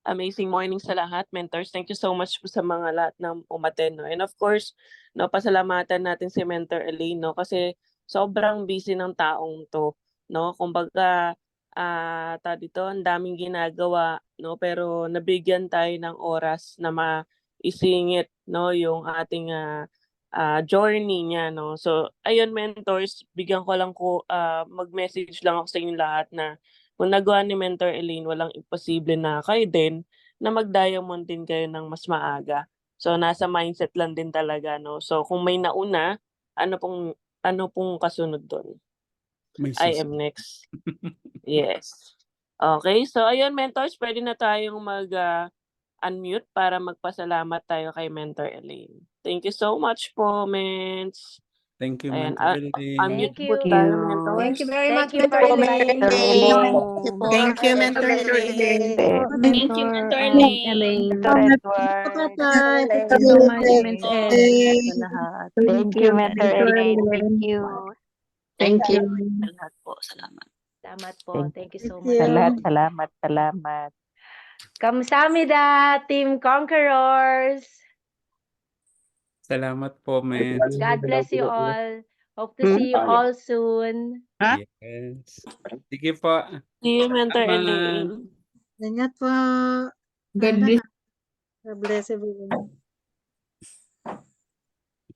Amazing morning sa lahat, mentors. Thank you so much po sa mga lahat ng umattend, no? And of course, no, pasalamatan natin si Mentor Elaine, no? Kasi sobrang busy ng taong to, no? Kumbaga, dito, ang daming ginagawa, no? Pero nabigyan tayo ng oras na maisingit, no, yung ating journey niya, no? So, ayun, mentors, bigyan ko lang mag-message lang ako sa inyo lahat na kung nagawa ni Mentor Elaine, walang imposible na kayo din na mag-diamond din kayo ng mas maaga. So, nasa mindset lang din talaga, no? So, kung may nauna, ano pong kasunod doon? May I am susunod. next. Yes. Okay, so ayun, mentors, pwede na tayong unmute para magpasalamat tayo kay Mentor Elaine. Thank you so much po, Ments. Thank you, Ayan, Mentor Elaine. unmute Thank po you. tayo, you. mentors. Thank you very Thank much, you Mentor for inviting Elaine. me. Thank you, Mentor Elaine. Elaine. Thank you, Mentor Elaine. Mentor Edward. Bye-bye. Thank you so much, Miss Ed, sa lahat. Thank you, Mentor Elaine. Thank you. Thank you. Sa lahat po. Salamat. Salamat po. Thank you so Thank much. you. Sa lahat, salamat. Kamsahamnida, Team Conquerors. Salamat po, Mens. God bless you all. Hope to see you all soon. Yes. Sige po. See you, Mentor Salamat. Elaine. Ingat po. God bless. God bless everyone.